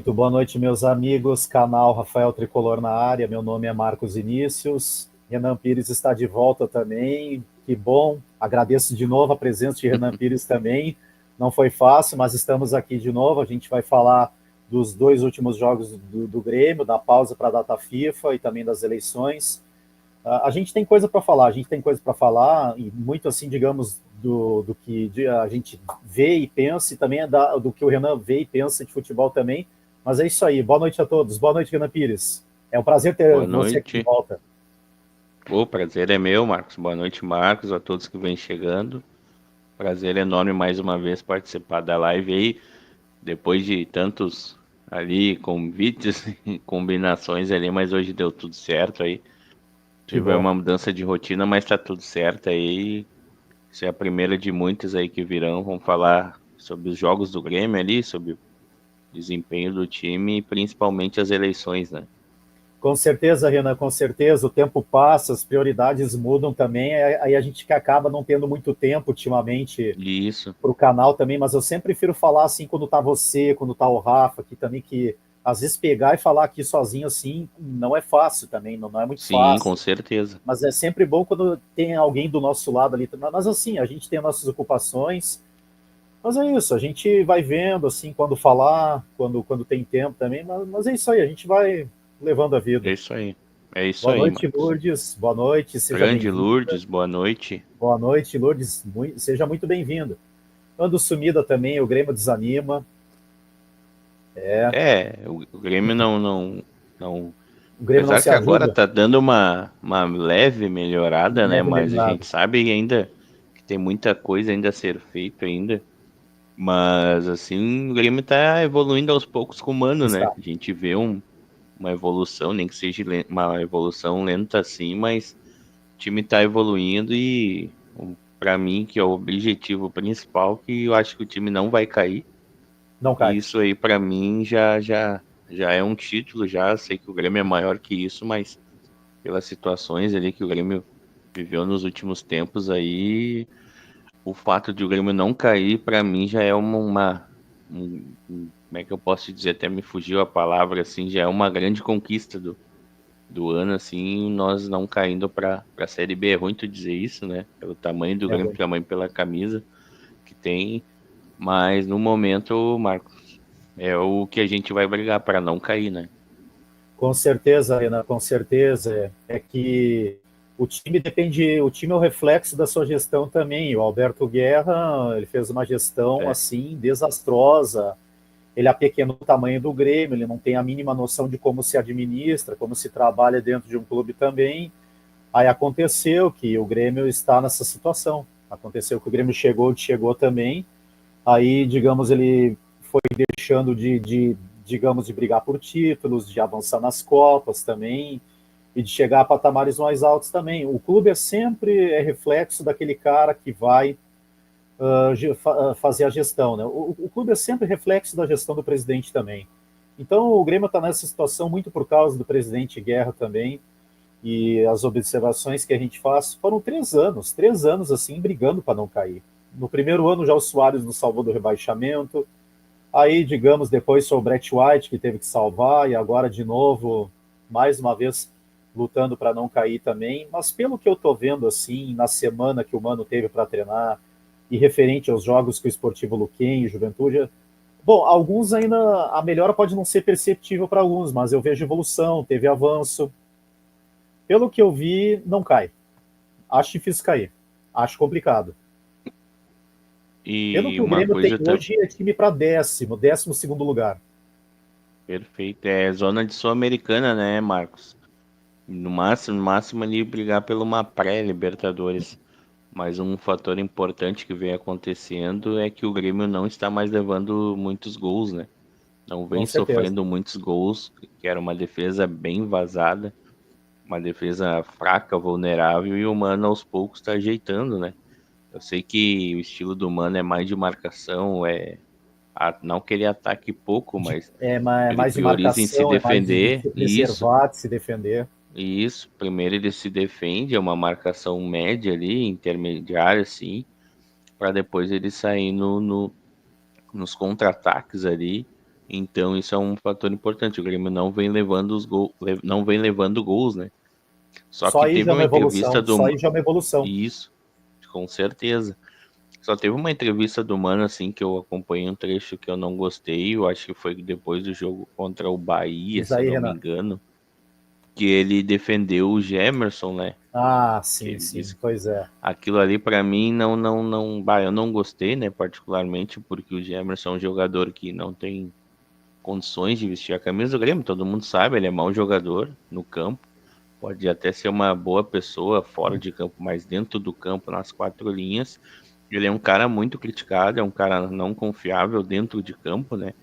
Muito boa noite, meus amigos. Canal Rafael Tricolor na área. Meu nome é Marcos Inícios. Renan Pires está de volta também. Que bom. Agradeço de novo a presença de Renan Pires também. Não foi fácil, mas estamos aqui de novo. A gente vai falar dos dois últimos jogos do Grêmio, da pausa para a data FIFA e também das eleições. A gente tem coisa para falar, e muito assim, digamos, do que a gente vê e pensa, e também do que o Renan vê e pensa de futebol também. Mas é isso aí. Boa noite a todos. Boa noite, Renan Pires. É um prazer ter Boa você aqui de noite. volta. O prazer é meu, Marcos. Boa noite, Marcos, a todos que vêm chegando. Prazer enorme mais uma vez participar da live aí, depois de tantos ali convites e combinações ali, mas hoje deu tudo certo aí. Que Tive bom. uma mudança de rotina, mas tá tudo certo aí. Isso é a primeira de muitas aí que virão. Vamos falar sobre os jogos do Grêmio ali, sobre o desempenho do time e principalmente as eleições, né? Com certeza, Renan, com certeza. O tempo passa, as prioridades mudam também. Aí a gente que acaba não tendo muito tempo ultimamente E isso, para o canal também, mas eu sempre prefiro falar assim quando tá você, quando tá o Rafa aqui também, que às vezes pegar e falar aqui sozinho assim não é fácil também, não é muito sim, com fácil. certeza. Mas é sempre bom quando tem alguém do nosso lado ali. Mas assim, a gente tem nossas ocupações, mas é isso, a gente vai vendo assim quando falar, quando tem tempo também, mas é isso aí, a gente vai levando a É vida. isso aí. É isso Boa aí, noite, Marcos. Lourdes. Boa noite, seja Grande bem-vinda. Lourdes, boa noite. Boa noite, Lourdes. Seja muito bem-vinda. Ando sumida também, o Grêmio desanima. É, O Grêmio não. o Grêmio não Apesar se que agora ajuda. tá dando uma leve melhorada, né? Leve Mas a melhorado. gente sabe ainda que tem muita coisa ainda a ser feita ainda. Mas assim, o Grêmio tá evoluindo aos poucos com o Mano, né? Está. A gente vê uma evolução, nem que seja uma evolução lenta assim, mas o time tá evoluindo e pra mim, que é o objetivo principal, que eu acho que o time não vai cair. Não E cai. isso aí pra mim já é um título, já sei que o Grêmio é maior que isso, mas pelas situações ali que o Grêmio viveu nos últimos tempos aí, o fato de o Grêmio não cair pra mim já é como é que eu posso dizer, até me fugiu a palavra assim, já é uma grande conquista do ano assim, nós não caindo pra Série B. É ruim tu dizer isso, né? Pelo tamanho do É Grêmio, ruim. tamanho pela camisa que tem, mas no momento, Marcos, é o que a gente vai brigar para não cair, né? Com certeza, Renan, com certeza. É que o time depende, o time é o reflexo da sua gestão também. O Alberto Guerra, ele fez uma gestão É, assim desastrosa. Ele apequenou o tamanho do Grêmio, ele não tem a mínima noção de como se administra, como se trabalha dentro de um clube também. Aí aconteceu que o Grêmio está nessa situação. Aconteceu que o Grêmio chegou onde chegou também. Aí, digamos, ele foi deixando digamos, de brigar por títulos, de avançar nas Copas também, e de chegar a patamares mais altos também. O clube é sempre reflexo daquele cara que vai fazer a gestão. Né? O clube é sempre reflexo da gestão do presidente também. Então, o Grêmio está nessa situação muito por causa do presidente Guerra também, e as observações que a gente faz foram 3 anos assim, brigando para não cair. No primeiro ano já o Soares nos salvou do rebaixamento, aí, digamos, depois foi o Brett White que teve que salvar, e agora de novo, mais uma vez, lutando para não cair também. Mas pelo que eu estou vendo, assim, na semana que o Mano teve para treinar, e referente aos jogos que o Esportivo Luquem e Juventude, bom, alguns ainda, a melhora pode não ser perceptível para alguns, mas eu vejo evolução, teve avanço. Pelo que eu vi, não cai. Acho difícil cair. Acho complicado. Pelo e que o uma Grêmio tem coisa hoje, é time para décimo segundo lugar. perfeita é zona de Sul-Americana, né, Marcos? No máximo ali brigar por uma pré-Libertadores. Mas um fator importante que vem acontecendo é que o Grêmio não está mais levando muitos gols, né? Não Com vem certeza. sofrendo muitos gols, que era uma defesa bem vazada, uma defesa fraca, vulnerável, e o Mano aos poucos está ajeitando, né? Eu sei que o estilo do Mano é mais de marcação, não que ele ataque pouco, mas ele Mais de prioriza em se marcação, é mais de defender, se e isso, preservar, de se defender. e isso. Primeiro ele se defende, é uma marcação média ali, intermediária, assim, para depois ele sair nos contra-ataques ali Então isso é um fator importante. O Grêmio não vem levando os gols, não vem levando gols, né? Só Só que aí teve já é uma uma entrevista evolução, só do aí já é uma evolução. isso, com certeza. Só teve uma entrevista do Mano assim que eu acompanhei um trecho que eu não gostei. Eu acho que foi depois do jogo contra o Bahia, Diz se eu aí, não me Renan. engano, que ele defendeu o Gemerson, né? Ah, Que sim, ele sim, disse pois é. aquilo ali pra mim bah, eu não gostei, né, particularmente porque o Gemerson é um jogador que não tem condições de vestir a camisa do Grêmio, todo mundo sabe, ele é mau jogador no campo, pode até ser uma boa pessoa fora de campo, mas dentro do campo, nas quatro linhas, ele é um cara muito criticado, é um cara não confiável dentro de campo, né?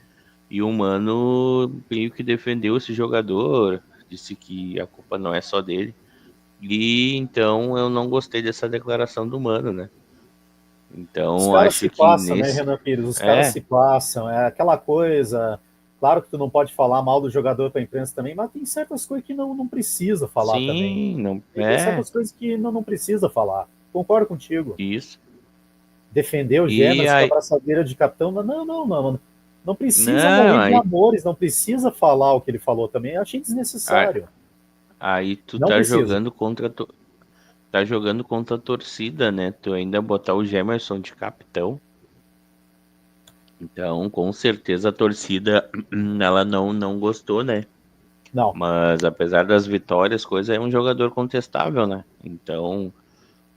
E o Mano meio que defendeu esse jogador, disse que a culpa não é só dele. E então eu não gostei dessa declaração do Mano, né? Os Então caras acho se que passam, né, nesse. Renan Pires? Os caras É, se passam. É aquela coisa. Claro que tu não pode falar mal do jogador para a imprensa também, mas tem certas coisas que não precisa falar também. sim, não. Tem É, certas coisas que não precisa falar. Concordo contigo. isso. Defender o E Gemerson com a aí. braçadeira de capitão, não. Não precisa Não, morrer de aí, amores, não precisa falar o que ele falou também. Eu achei aí, desnecessário. aí tu Não tá precisa. jogando contra. Tá jogando contra a torcida, né? Tu ainda botar o Gemerson de capitão. Então, com certeza a torcida ela não gostou, né? Não. Mas apesar das vitórias, coisa é um jogador contestável, né? Então,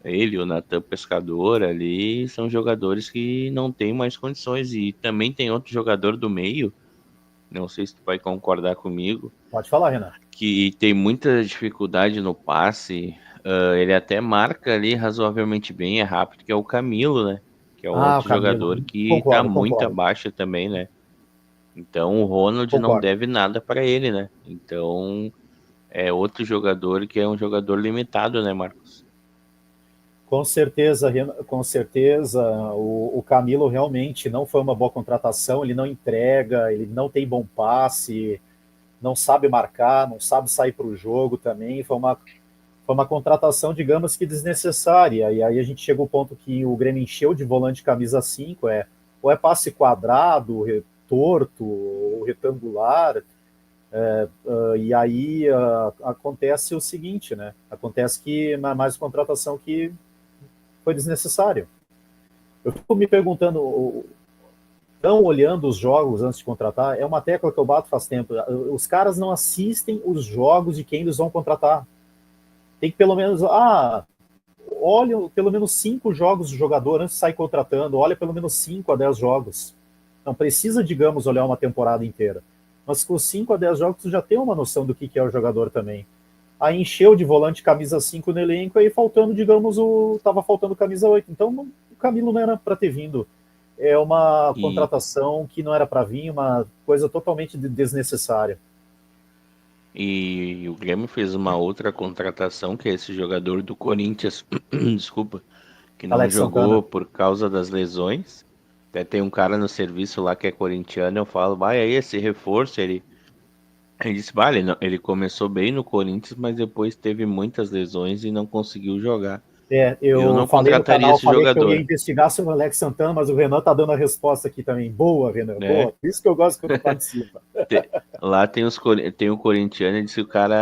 ele, o Natan Pescador ali, são jogadores que não têm mais condições. E também tem outro jogador do meio, não sei se tu vai concordar comigo, Pode falar, Renan. que tem muita dificuldade no passe. Ele até marca ali razoavelmente bem, é rápido, que é o Camilo, né? Que é um Ah, o outro Camilo. jogador que tá Concordo, muito concordo, abaixo também, né? Então o Ronald não concordo. deve nada para ele, né? Então é outro jogador que é um jogador limitado, né, Marcos? Com certeza, com certeza, o Camilo realmente não foi uma boa contratação, ele não entrega, ele não tem bom passe, não sabe marcar, não sabe sair para o jogo também. Foi uma contratação, digamos que desnecessária. E aí a gente chega ao ponto que o Grêmio encheu de volante camisa 5 ou é passe quadrado, torto, ou retangular. E aí acontece o seguinte, né? Acontece que mais contratação que foi desnecessário. Eu fico me perguntando, não olhando os jogos antes de contratar, é uma tecla que eu bato faz tempo. Os caras não assistem os jogos de quem eles vão contratar. Tem que pelo menos, olha pelo menos 5 jogos do jogador antes de sair contratando, olha pelo menos 5 a 10 jogos. Não precisa, digamos, olhar uma temporada inteira. Mas com 5 a 10 jogos, tu já tem uma noção do que é o jogador também. Aí encheu de volante camisa 5 no elenco, aí faltando, digamos, tava faltando camisa 8. Então o Camilo não era para ter vindo. É uma E, contratação que não era para vir, uma coisa totalmente desnecessária. e o Grêmio fez uma outra contratação, que é esse jogador do Corinthians, desculpa, que não Alex Santana. jogou por causa das lesões. Até tem um cara no serviço lá que é corintiano, eu falo, vai aí esse reforço, ele disse, vale, ele começou bem no Corinthians, mas depois teve muitas lesões e não conseguiu jogar. Eu Eu não falei no contrataria canal, esse falei que eu ia jogador. investigar sobre o Alex Santana, mas o Renan tá dando a resposta aqui também. Boa, Renan, Né? boa. Por isso que eu gosto quando participa. Lá tem o corintiano, ele disse que o cara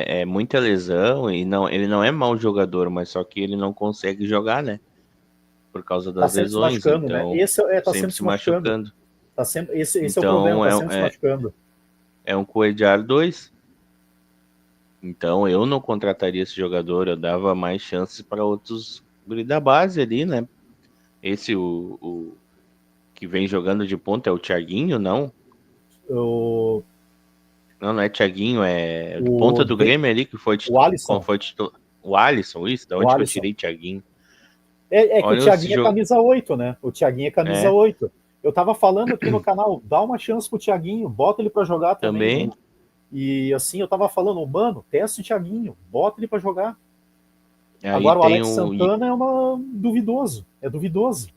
é muita lesão e não, ele não é mau jogador, mas só que ele não consegue jogar, né? Por causa Tá das sempre se lesões, machucando, né? então Tá sempre sempre se se machucando. machucando. Esse é o problema, Então tá sempre se machucando. é um Coedjar 2. Então eu não contrataria esse jogador, eu dava mais chances para outros guri da base ali, né? Esse o que vem jogando de ponta é o Thiaguinho, não? O, Não, não é Thiaguinho, é do o, ponta do Grêmio ali que foi o Alisson, foi titular. O Alisson, isso? Da o onde que eu Alisson. tirei Thiaguinho? É que o Olha esse Thiaguinho é jogo. camisa 8, né? O Thiaguinho é camisa É, 8. Eu tava falando aqui no canal, dá uma chance pro Thiaguinho, bota ele para jogar também. também. E assim, eu tava falando, mano, testa o Thiaguinho, bota ele para jogar. Aí Agora o tem Alex o. Santana é uma duvidoso, é duvidoso.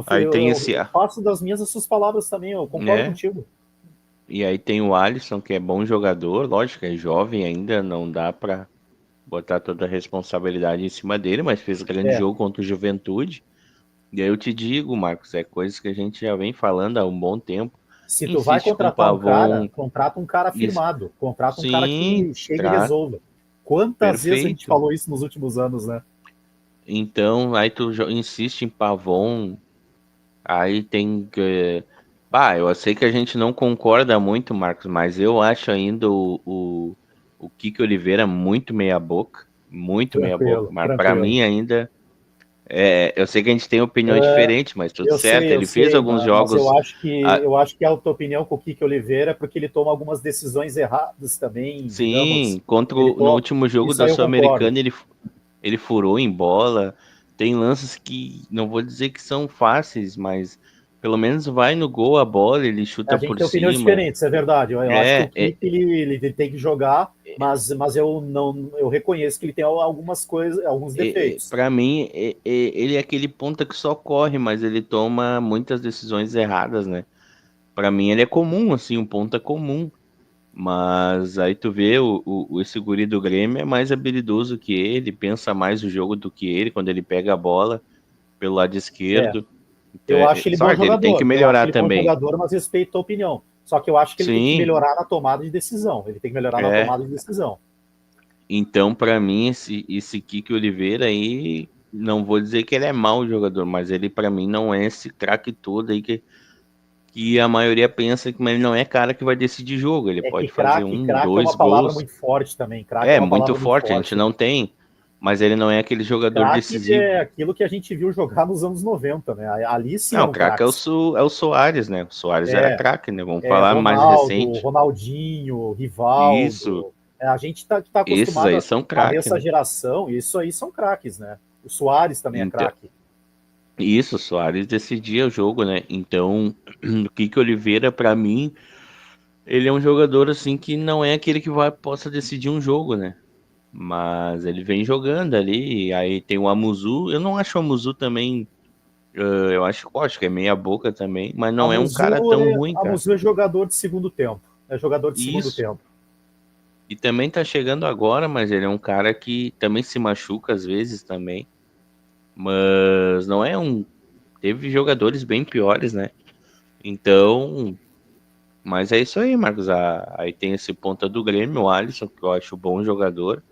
Aí tem esse. Eu faço das minhas essas palavras também, eu concordo Né? contigo. E aí tem o Alisson, que é bom jogador, lógico, é jovem ainda, não dá pra botar toda a responsabilidade em cima dele, mas fez grande É, jogo contra o Juventude. E aí eu te digo, Marcos, é coisas que a gente já vem falando há um bom tempo. Se tu vai insiste com o contratar um cara, Pavon. contrata um cara Isso. firmado, contrata um cara Sim, que chegue e resolva. Quantas vezes a gente perfeito. falou isso nos últimos anos, né? Então, aí tu insiste em Pavon, aí tem que. Bah, eu sei que a gente não concorda muito, Marcos, mas eu acho ainda o Kiko Oliveira muito meia boca. Muito meia boca. Tranquilo, Mas pra tranquilo. mim ainda. Eu sei que a gente tem opiniões diferentes, mas tudo certo. Eu Ele fez sei, alguns mas jogos. ah, eu acho que a tua opinião com o Kike Oliveira é porque ele toma algumas decisões erradas também, digamos. sim, Ele no toma, último jogo isso da aí eu concordo. Sul-Americana ele furou em bola. Tem lances que não vou dizer que são fáceis, mas pelo menos vai no gol a bola, ele A chuta gente por tem opiniões cima. diferentes, é verdade. Eu acho que o É, é, Kike ele tem que jogar, mas eu não eu reconheço que ele tem algumas coisas, alguns defeitos. Para mim, ele é aquele ponta que só corre, mas ele toma muitas decisões erradas, né? Para mim, ele é comum, assim, um ponta comum. Mas aí tu vê esse guri do Grêmio é mais habilidoso que ele, pensa mais o jogo do que ele quando ele pega a bola pelo lado É, esquerdo. Então, eu acho ele bom sorte, ele tem que jogador. Eu acho melhorar ele bom também. jogador, mas respeito a opinião. Só que eu acho que ele tem que Sim, melhorar na tomada de decisão. Ele tem que melhorar na é. tomada de decisão. Então, para mim, esse Kiki Oliveira aí, não vou dizer que ele é mau jogador, mas ele para mim não é esse craque todo aí que a maioria pensa que mas ele não é cara que vai decidir jogo. Ele É que pode fazer um, craque é uma dois palavra gols. muito forte também. Craque é É uma muito palavra muito forte, a gente forte. não tem, mas ele não é aquele jogador Craque é decisivo. aquilo que a gente viu jogar nos anos 90, né? Ali sim Não, eram craque é craques. É o Soares, né? O Soares era É, craque, né? Vamos é falar mais Ronaldo, recente. Ronaldinho, Isso, Rivaldo. A gente tá esses aí acostumado são a ver craque, essa né? geração, e isso aí são craques, né? O Soares também é Então, craque. isso, o Soares decidia o jogo, né? Então, o Kike Oliveira, pra mim, ele é um jogador assim que não é aquele que possa decidir um jogo, né? Mas ele vem jogando ali, aí tem o Amuzu. Eu não acho o Amuzu também, eu acho que é meia boca também, mas não é um cara tão ruim, A cara. Musu é jogador de segundo tempo. É jogador de segundo Isso. tempo. E também tá chegando agora, mas ele é um cara que também se machuca às vezes também. Mas não é um. Teve jogadores bem piores, né? Então. Mas é isso aí, Marcos. Aí tem esse ponta do Grêmio, o Alisson, que eu acho bom jogador.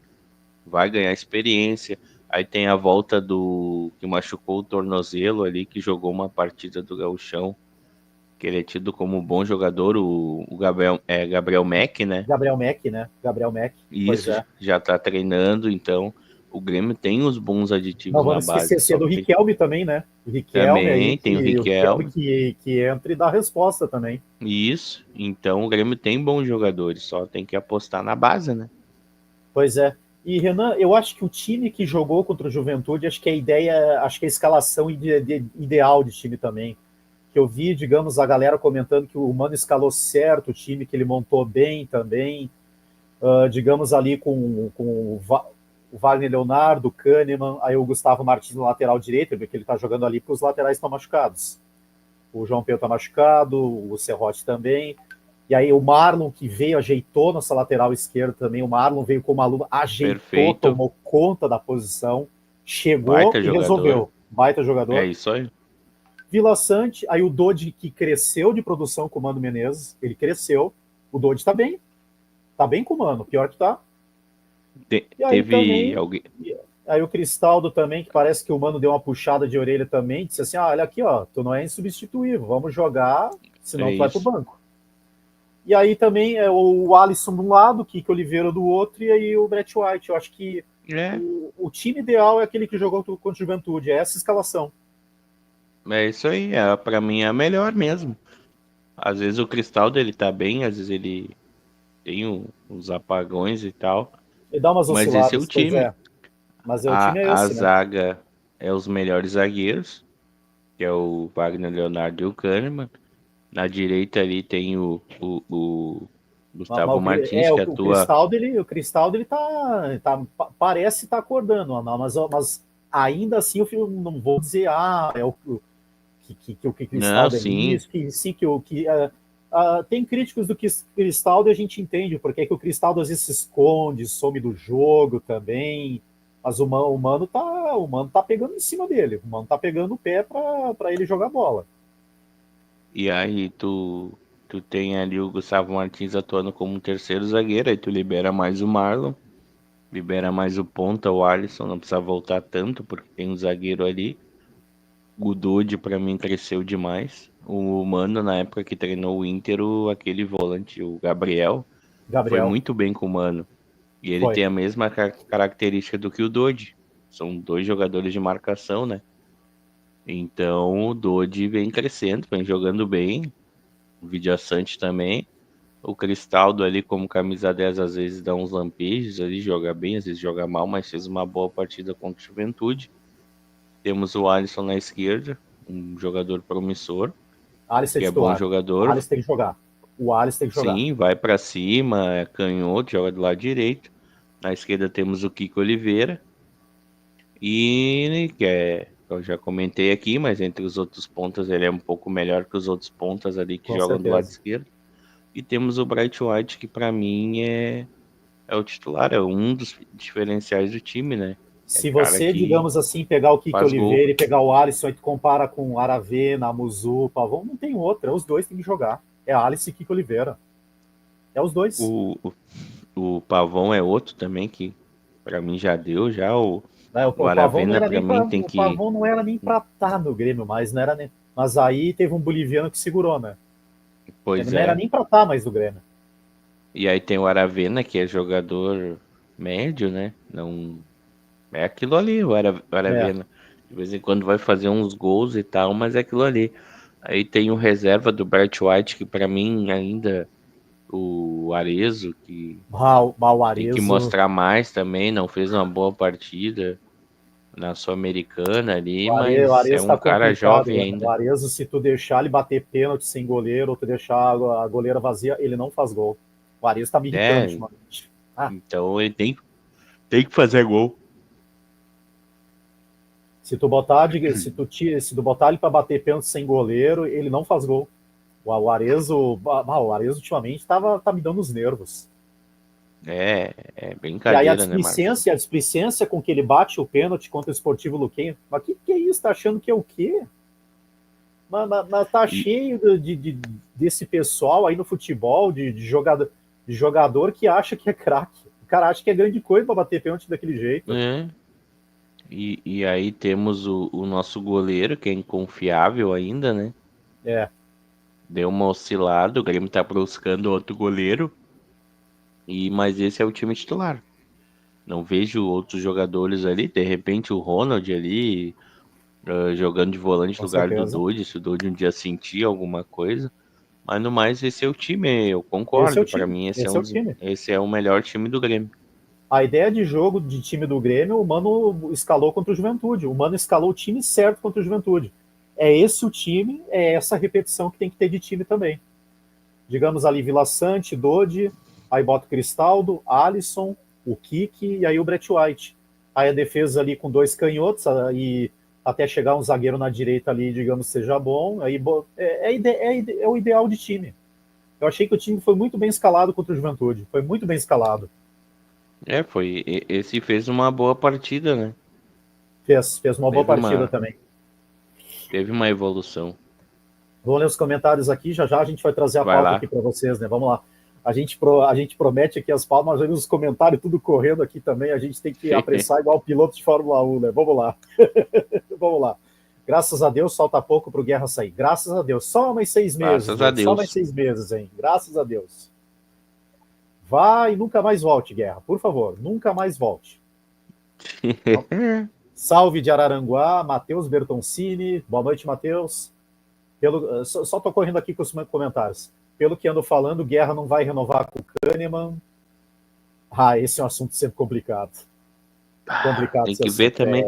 Vai ganhar experiência. Aí tem a volta do que machucou o tornozelo ali, que jogou uma partida do Gauchão, que ele é tido como um bom jogador, o Gabriel Mack, né? Gabriel Mack, né? Gabriel Mack, E pois isso é. já tá treinando, então o Grêmio tem os bons Não aditivos na vamos base, esquecer só do que Riquelme também, né? também tem o O Riquelme Riquelme. que entra e dá a resposta também. Isso, então o Grêmio tem bons jogadores, só tem que apostar na base, né? Pois é. E Renan, eu acho que o time que jogou contra o Juventude, acho que a ideia, acho que a escalação ideal de time também. Que eu vi, digamos, a galera comentando que o Mano escalou certo o time, que ele montou bem também. Digamos ali com o Wagner Leonardo, o Kahneman, aí o Gustavo Martins no lateral direito, porque ele está jogando ali porque os laterais estão machucados. O João Pedro está machucado, o Serrote também. E aí o Marlon, que veio, ajeitou nossa lateral esquerda também. O Marlon veio como aluno, ajeitou, Perfeito, tomou conta da posição, chegou baita e jogador. resolveu. Baita É jogador. isso aí. Vila Sante, aí o Dodi, que cresceu de produção com o Mano Menezes, ele cresceu. O Dodi tá bem com o Mano, pior que tá. E aí Teve também, alguém. aí o Cristaldo também, que parece que o Mano deu uma puxada de orelha também, disse assim: ah, olha aqui, ó, tu não é insubstituível, vamos jogar, É senão tu vai pro isso. banco. E aí também é o Alisson de um lado, o Kiko Oliveira do outro, e aí o Brett White. Eu acho que É, o time ideal é aquele que jogou contra o Juventude, é essa escalação. é isso aí. Pra mim é a melhor mesmo. Às vezes o Cristal dele tá bem, às vezes ele tem uns apagões e tal. E dá umas Mas esse é o osciladas, pois time. é. Mas o time é A esse, né? zaga é os melhores zagueiros, que é o Wagner Leonardo e o Kahneman. Na direita ali tem o Gustavo Martins, que atua. O Cristaldo ele parece estar acordando, mas ainda assim eu não vou dizer, que o Não, Cristaldo é sim, isso, que sim, tem críticos do que Cristaldo e a gente entende, porque é que o Cristaldo às vezes se esconde, some do jogo também, mas o Mano tá pegando em cima dele, o Mano tá pegando o pé para ele jogar bola. e aí tu. tu tem ali o Gustavo Martins atuando como um terceiro zagueiro, aí tu libera mais o Marlon, libera mais o ponta, o Alisson, não precisa voltar tanto, porque tem um zagueiro ali. O Dodi, pra mim, cresceu demais. O Mano, na época que treinou o Inter, aquele volante, o Gabriel, foi Gabriel, muito bem com o Mano. E ele foi. tem a mesma característica do que o Dodi. São dois jogadores de marcação, né? Então o Dodi vem crescendo, vem jogando bem. O Vidiaçante também. O Cristaldo ali como camisa 10 às vezes dá uns lampejos ali, joga bem, às vezes joga mal, mas fez uma boa partida contra o Juventude. Temos o Alisson na esquerda, um jogador promissor, Alisson é que é bom titular. jogador. Alisson tem que jogar. O Alisson tem que jogar. Sim, vai pra cima, é canhoto, joga do lado direito. Na esquerda temos o Kiko Oliveira e eu já comentei aqui, mas entre os outros pontas ele é um pouco melhor que os outros pontas ali que Com jogam do lado certeza. esquerdo. E temos o Bright White, que pra mim é o titular, é um dos diferenciais do time, né? É Se cara você, que digamos assim, pegar o Kiko faz gol. Oliveira e pegar o Alisson e tu compara com o Aravena, Muzu, Pavão, não tem outra. Os dois têm que jogar. É Alisson e Kiko Oliveira. É os dois. O Pavão é outro também que pra mim já deu, já Né? o O Pavão não Aravena era pra nem mim para tem o que. Pavão não era nem para estar no Grêmio, mas não era nem, mas aí teve um boliviano que segurou, né? Ele Pois não era é. nem para estar mais no Grêmio. E aí tem o Aravena, que é jogador médio, né? Não. É aquilo ali, o É, Aravena. De vez em quando vai fazer uns gols e tal, mas é aquilo ali. Aí tem o reserva do Bart White, que pra mim ainda o Arezo, que tem que Bauarezo. mostrar mais também, não fez uma boa partida na Sul-Americana ali, O mas é Arezo um tá cara complicado. jovem O ainda. Arezo, se tu deixar ele bater pênalti sem goleiro, ou tu deixar a goleira vazia, ele não faz gol. O Arezo tá me irritando É, ultimamente. Ah, então ele tem que fazer gol. se tu botar, se tu botar ele para bater pênalti sem goleiro, ele não faz gol. O Arezo ultimamente tá me dando os nervos. É E aí brincadeira, né, Marcos? a displicência com que ele bate o pênalti contra o Esportivo Luquenho. Mas que é isso? Tá achando que é o quê? Mas tá E, cheio desse pessoal aí no futebol, de jogador que acha que é craque. O cara acha que é grande coisa para bater pênalti daquele jeito. é, e aí temos o nosso goleiro, que é inconfiável ainda, né? É, Deu uma oscilada, o Grêmio tá buscando outro goleiro, mas esse é o time titular. Não vejo outros jogadores ali, de repente o Ronald ali, jogando de volante com no lugar do certeza. Dodi, se o Dodi um dia sentir alguma coisa. Mas no mais, esse é o time, eu Esse é o concordo. Para time. mim, Esse é o time. esse é o melhor time do Grêmio. A ideia de jogo de time do Grêmio, o Mano escalou contra o Juventude. O Mano escalou o time certo contra o Juventude. É esse o time, é essa repetição que tem que ter de time também. Digamos ali, Vila Sante, Dodi, aí bota o Cristaldo, Alisson, o Kiki e aí o Brett White. Aí a defesa ali com dois canhotos, e até chegar um zagueiro na direita ali, digamos, seja bom. Aí é o ideal de time. Eu achei que o time foi muito bem escalado contra o Juventude. Foi muito bem escalado. Esse fez uma boa partida, né? Fez uma boa Teve partida uma, também. teve uma evolução. Vamos ler os comentários aqui, já já a gente vai trazer a Vai pauta aqui lá. para vocês, né? Vamos lá. A gente promete aqui as palmas, mas os comentários tudo correndo aqui também, a gente tem que apressar igual o piloto de Fórmula 1, né? Vamos lá. Vamos lá. Graças a Deus, falta pouco para o Guerra sair. Graças a Deus. Só mais 6 meses, Graças a gente. Só mais Deus. 6 meses, hein? Graças a Deus. Vai e nunca mais volte, Guerra. Por favor, nunca mais volte. Salve de Araranguá, Matheus Bertoncini. Boa noite, Matheus. Só tô correndo aqui com os comentários. Pelo que ando falando, Guerra não vai renovar com o Kahneman. Ah, esse é um assunto sempre complicado. Complicado Tem esse que ver assunto. também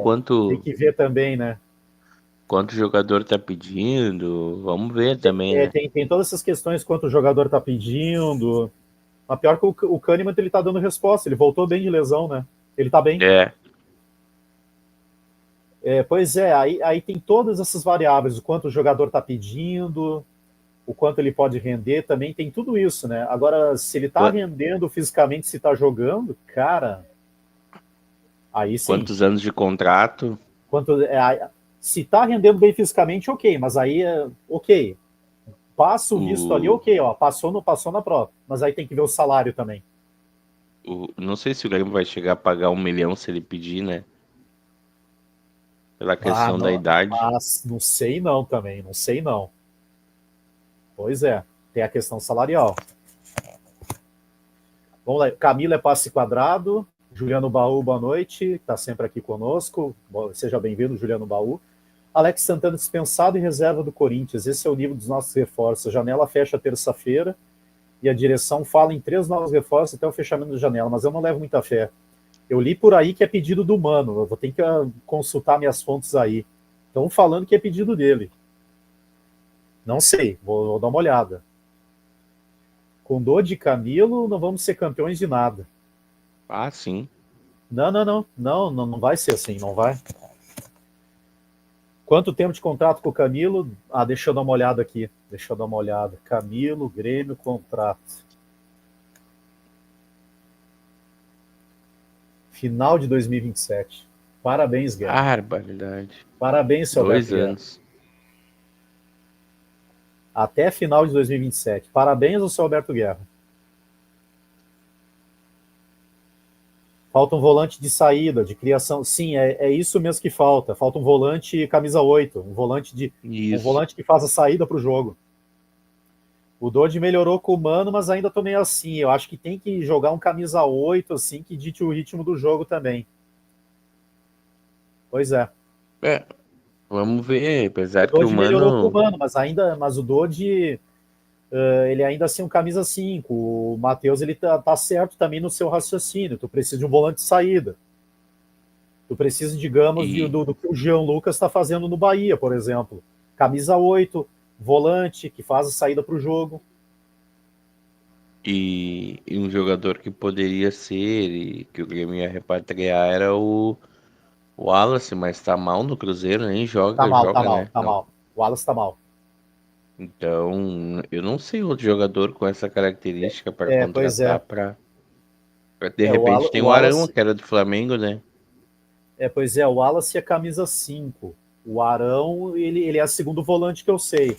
Tem que ver também, né? quanto o jogador tá pedindo. Vamos ver também, né? Tem todas essas questões quanto o jogador está pedindo. Mas pior que o Kahneman ele tá dando resposta. Ele voltou bem de lesão, né? Ele tá bem. É, Pois é, aí tem todas essas variáveis. O quanto o jogador está pedindo, o quanto ele pode render, também tem tudo isso, né? Agora, se ele tá Qua- rendendo fisicamente, se tá jogando, cara, aí sim. quantos anos de contrato? Quanto, se tá rendendo bem fisicamente, ok, mas aí ok. Passa o visto ali, ok, ó, passou na prova, mas aí tem que ver o salário também. Não sei se o Grêmio vai chegar a pagar 1 milhão se ele pedir, né? Pela questão da Não, idade. mas não sei não também, não sei não. Pois é, tem a questão salarial. Vamos lá, Camila é passe quadrado, Juliano Baú, boa noite, está sempre aqui conosco, seja bem-vindo, Juliano Baú. Alex Santana dispensado e reserva do Corinthians, esse é o nível dos nossos reforços. A janela fecha terça-feira e a direção fala em 3 novos reforços até o fechamento da janela, mas eu não levo muita fé. Eu li por aí que é pedido do Mano, eu vou ter que consultar minhas fontes aí. Estão falando que é pedido dele. Não sei, vou dar uma olhada. Com Dodi e Camilo, não vamos ser campeões de nada. Ah, sim. Não vai ser assim, não vai. Quanto tempo de contrato com o Camilo? Deixa eu dar uma olhada aqui. Camilo, Grêmio, contrato. Final de 2027. Parabéns, Guerra. Barbaridade. Parabéns, seu Alberto 2 anos. Guerra. Até final de 2027. Parabéns ao seu Alberto Guerra. Falta um volante de saída, de criação. Sim, é isso mesmo que falta. Falta um volante camisa 8, um volante que faz a saída para o jogo. O Dodi melhorou com o Mano, mas ainda tô meio assim. Eu acho que tem que jogar um camisa 8, assim, que dite o ritmo do jogo também. Pois é. Vamos ver, apesar O que o Dodi melhorou com o Mano... Mano, mas o Dodi, ele ainda assim é um camisa 5. O Matheus, ele tá certo também no seu raciocínio. Tu precisa de um volante de saída. Tu precisa, digamos, do que o Jean Lucas está fazendo no Bahia, por exemplo. Camisa 8, volante, que faz a saída para o jogo. E um jogador que poderia ser e que o Grêmio ia repatriar era o Wallace, mas tá mal no Cruzeiro, nem joga, né? Tá mal. O Wallace tá mal. Então, eu não sei outro jogador com essa característica para Pois contratar é. para de repente tem O o Arão, Wallace, que era do Flamengo, né? pois é, o Wallace é camisa 5. O Arão, ele é o segundo volante que eu sei.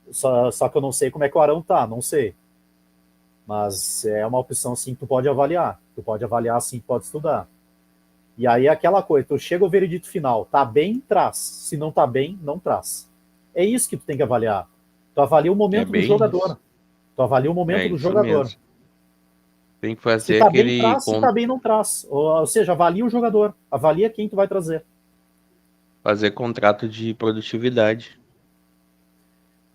Só que eu não sei como é que o Arão tá, não sei. Mas é uma opção sim que tu pode avaliar. Tu pode avaliar sim, pode estudar. E aí é aquela coisa, tu chega ao veredito final, tá bem, traz. Se não tá bem, não traz. É isso que tu tem que avaliar. Tu avalia o momento do jogador. Isso. Tu avalia o momento do jogador. Mesmo. Tem que Se fazer tá bem, aquele traz. Se tá bem, não traz. Ou seja, avalia o jogador. Avalia quem tu vai trazer. fazer contrato de produtividade.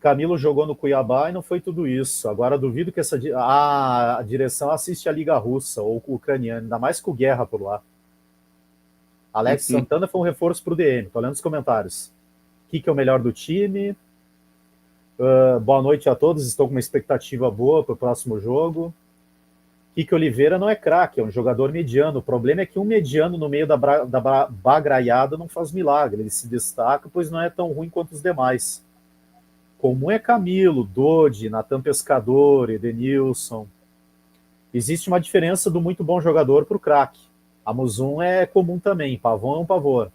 Camilo jogou no Cuiabá e não foi tudo isso. Agora duvido que a direção assiste a Liga Russa ou ucraniana, ainda mais com guerra por lá. Alex Santana foi um reforço para o DM. Tô lendo os comentários. O que é o melhor do time? Boa noite a todos. Estou com uma expectativa boa para o próximo jogo. Kike Oliveira não é craque, é um jogador mediano. O problema é que um mediano no meio da bagraiada não faz milagre. Ele se destaca, pois não é tão ruim quanto os demais. Comum é Camilo, Dodi, Natan Pescador, Edenilson. Existe uma diferença do muito bom jogador para o craque. A Muzum é comum também, Pavon é um pavor.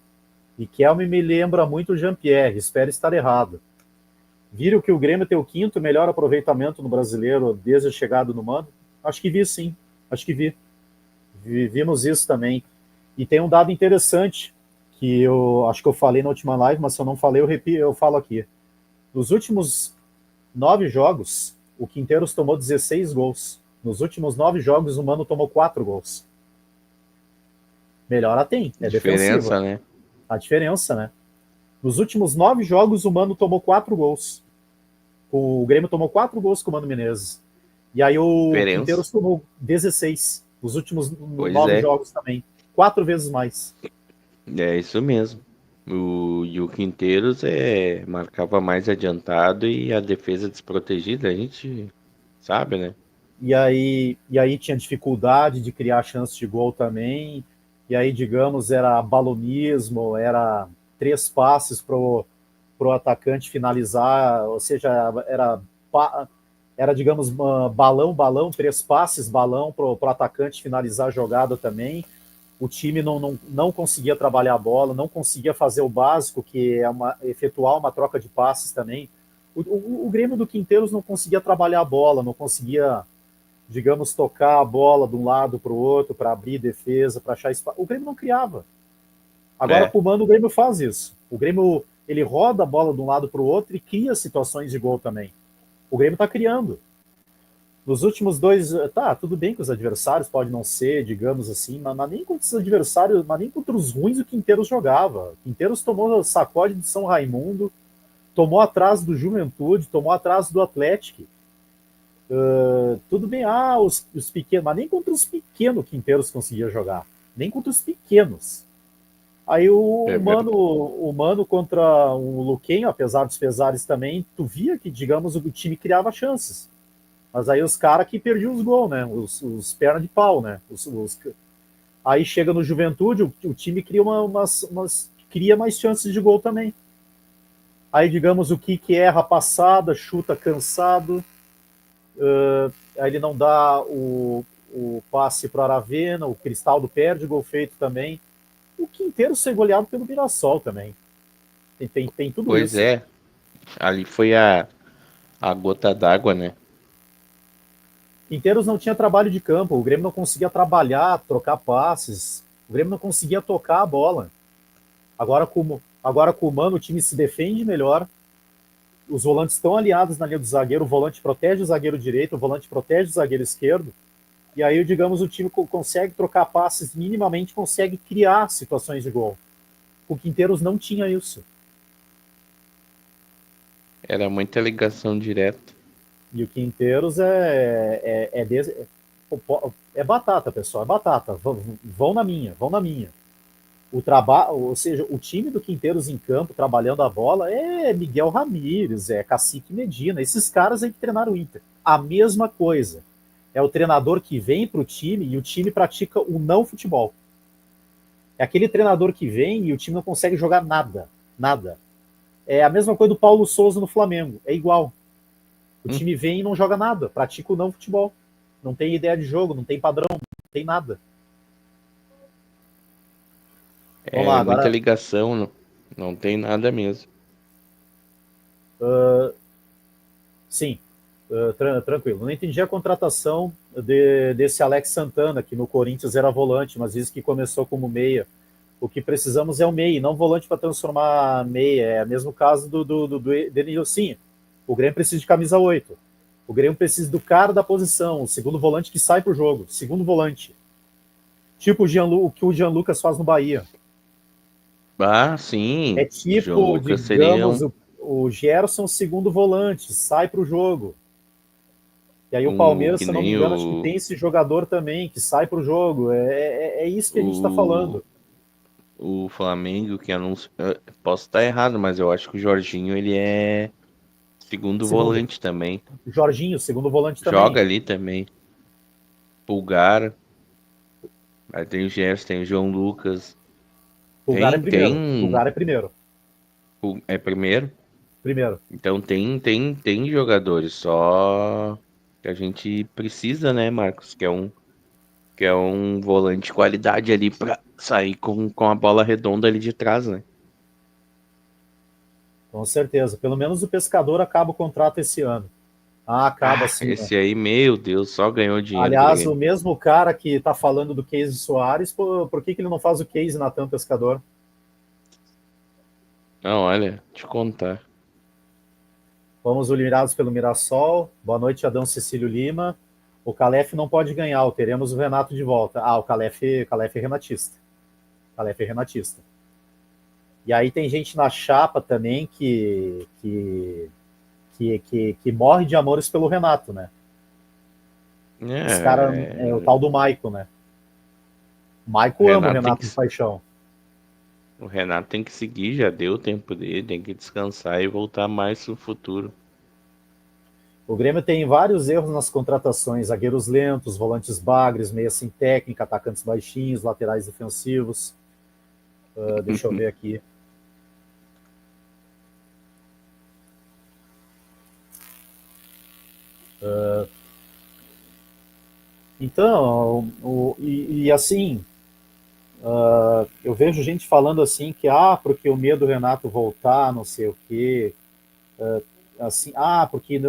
E Kelme me lembra muito o Jean-Pierre, espero estar errado. Viram que o Grêmio tem o 5º melhor aproveitamento no brasileiro desde a chegada no Mano? Acho que vi sim, acho que vi. Vimos isso também. E tem um dado interessante, que eu acho que eu falei na última live, mas se eu não falei, eu falo aqui. Nos últimos 9 jogos, o Quinteiros tomou 16 gols. Nos últimos 9 jogos, o Mano tomou 4 gols. Melhora tem, é defensiva. Né? A diferença, né? Nos últimos 9 jogos, o Mano tomou 4 gols. O Grêmio tomou 4 gols com o Mano Menezes. E aí o Quinteiros tomou 16. Nos últimos 9 jogos também. 4 vezes mais. É isso mesmo. E o Quinteiros marcava mais adiantado e a defesa desprotegida, a gente sabe, né? E aí tinha dificuldade de criar chances de gol também. E aí, digamos, era balonismo, era 3 passes pro atacante finalizar, ou seja, era digamos, balão, 3 passes, balão pro atacante finalizar a jogada também. O time não conseguia trabalhar a bola, não conseguia fazer o básico, que é efetuar uma troca de passes também. O Grêmio do Quinteiros não conseguia trabalhar a bola, não conseguia, digamos, tocar a bola de um lado para o outro, para abrir defesa, para achar espaço. O Grêmio não criava. Agora, com o Mano, o Grêmio faz isso. O Grêmio, ele roda a bola de um lado para o outro e cria situações de gol também. O Grêmio está criando. Nos últimos dois, tá, tudo bem que os adversários podem não ser, digamos assim, mas nem contra os adversários, mas nem contra os ruins o Quinteiros jogava. O Quinteiros tomou sacode de São Raimundo, tomou atrás do Juventude, tomou atrás do Atlético. Tudo bem, os pequenos, mas nem contra os pequenos Quinteiros conseguia jogar. Nem contra os pequenos. Aí o Mano contra o Luquenho, apesar dos pesares também, tu via que, digamos, o time criava chances. Mas aí os caras que perdiam os gols, né? Os pernas de pau, né? Aí chega no Juventude, o time cria cria mais chances de gol também. Aí, digamos, o que erra a passada, chuta cansado, aí ele não dá o passe para o Aravena, o Cristaldo perde gol feito também. O Quinteiro ser goleado pelo Mirassol também. Tem tudo Pois isso. Pois é, ali foi a gota d'água, né? Quinteiros não tinha trabalho de campo, o Grêmio não conseguia trabalhar, trocar passes, o Grêmio não conseguia tocar a bola. Agora com o Mano, o time se defende melhor, os volantes estão alinhados na linha do zagueiro, o volante protege o zagueiro direito, o volante protege o zagueiro esquerdo, e aí, digamos, o time consegue trocar passes minimamente, consegue criar situações de gol. O Quinteiros não tinha isso. Era muita ligação direta. E o Quinteiros é batata, pessoal, é batata. Vão na minha. O trabalho, ou seja, o time do Quinteiros em campo, trabalhando a bola, é Miguel Ramírez, é Cacique Medina, esses caras aí que treinaram o Inter. A mesma coisa. É o treinador que vem para o time e o time pratica o não futebol. É aquele treinador que vem e o time não consegue jogar nada. Nada. É a mesma coisa do Paulo Souza no Flamengo. É igual. O time vem e não joga nada, pratica o não futebol. Não tem ideia de jogo, não tem padrão, não tem nada. Vamos lá, Muita agora. ligação, não tem nada mesmo. Sim, tranquilo. Não entendi a contratação desse Alex Santana, que no Corinthians era volante, mas diz que começou como meia. O que precisamos é o meia, não volante para transformar meia. É o mesmo caso do Denilson. O Grêmio precisa de camisa 8. O Grêmio precisa do cara da posição, o segundo volante que sai pro jogo. Segundo volante. Tipo o que o Jean Lucas faz no Bahia. Sim. É tipo, digamos, o Gerson, segundo volante, sai pro jogo. E aí o Palmeiras, que se eu não me nem engano, acho que tem esse jogador também, que sai pro jogo. É isso que a gente está falando. O Flamengo que anuncia. Posso estar errado, mas eu acho que o Jorginho ele é segundo volante também. Jorginho, segundo volante também. Joga ali também. Pulgar. Aí tem o Gerson, tem o João Lucas. Pulgar é primeiro. Pulgar é primeiro. É primeiro? Primeiro. Então tem jogadores, só que a gente precisa, né, Marcos? Que é um volante de qualidade ali pra sair com a bola redonda ali de trás, né? Com certeza. Pelo menos o Pescador acaba o contrato esse ano. Acaba sim, né? Esse aí, meu Deus, só ganhou dinheiro do Aliás, o Grêmio. mesmo cara que está falando do Case Soares, por que ele não faz o Case Natan Pescador? Não, olha, te contar. Fomos eliminados pelo Mirassol. Boa noite, Adão Cecílio Lima. O Calef não pode ganhar, teremos o Renato de volta. O Calef é renatista. Calef é renatista. E aí tem gente na chapa também que morre de amores pelo Renato, né? Esse cara é o tal do Maico, né? O Maico ama o Renato de paixão. O Renato tem que seguir, já deu o tempo dele, tem que descansar e voltar mais no futuro. O Grêmio tem vários erros nas contratações, zagueiros lentos, volantes bagres, meia sem técnica, atacantes baixinhos, laterais defensivos. Deixa eu ver aqui. Então, assim, eu vejo gente falando assim que, porque o medo do Renato voltar, não sei o quê. assim, porque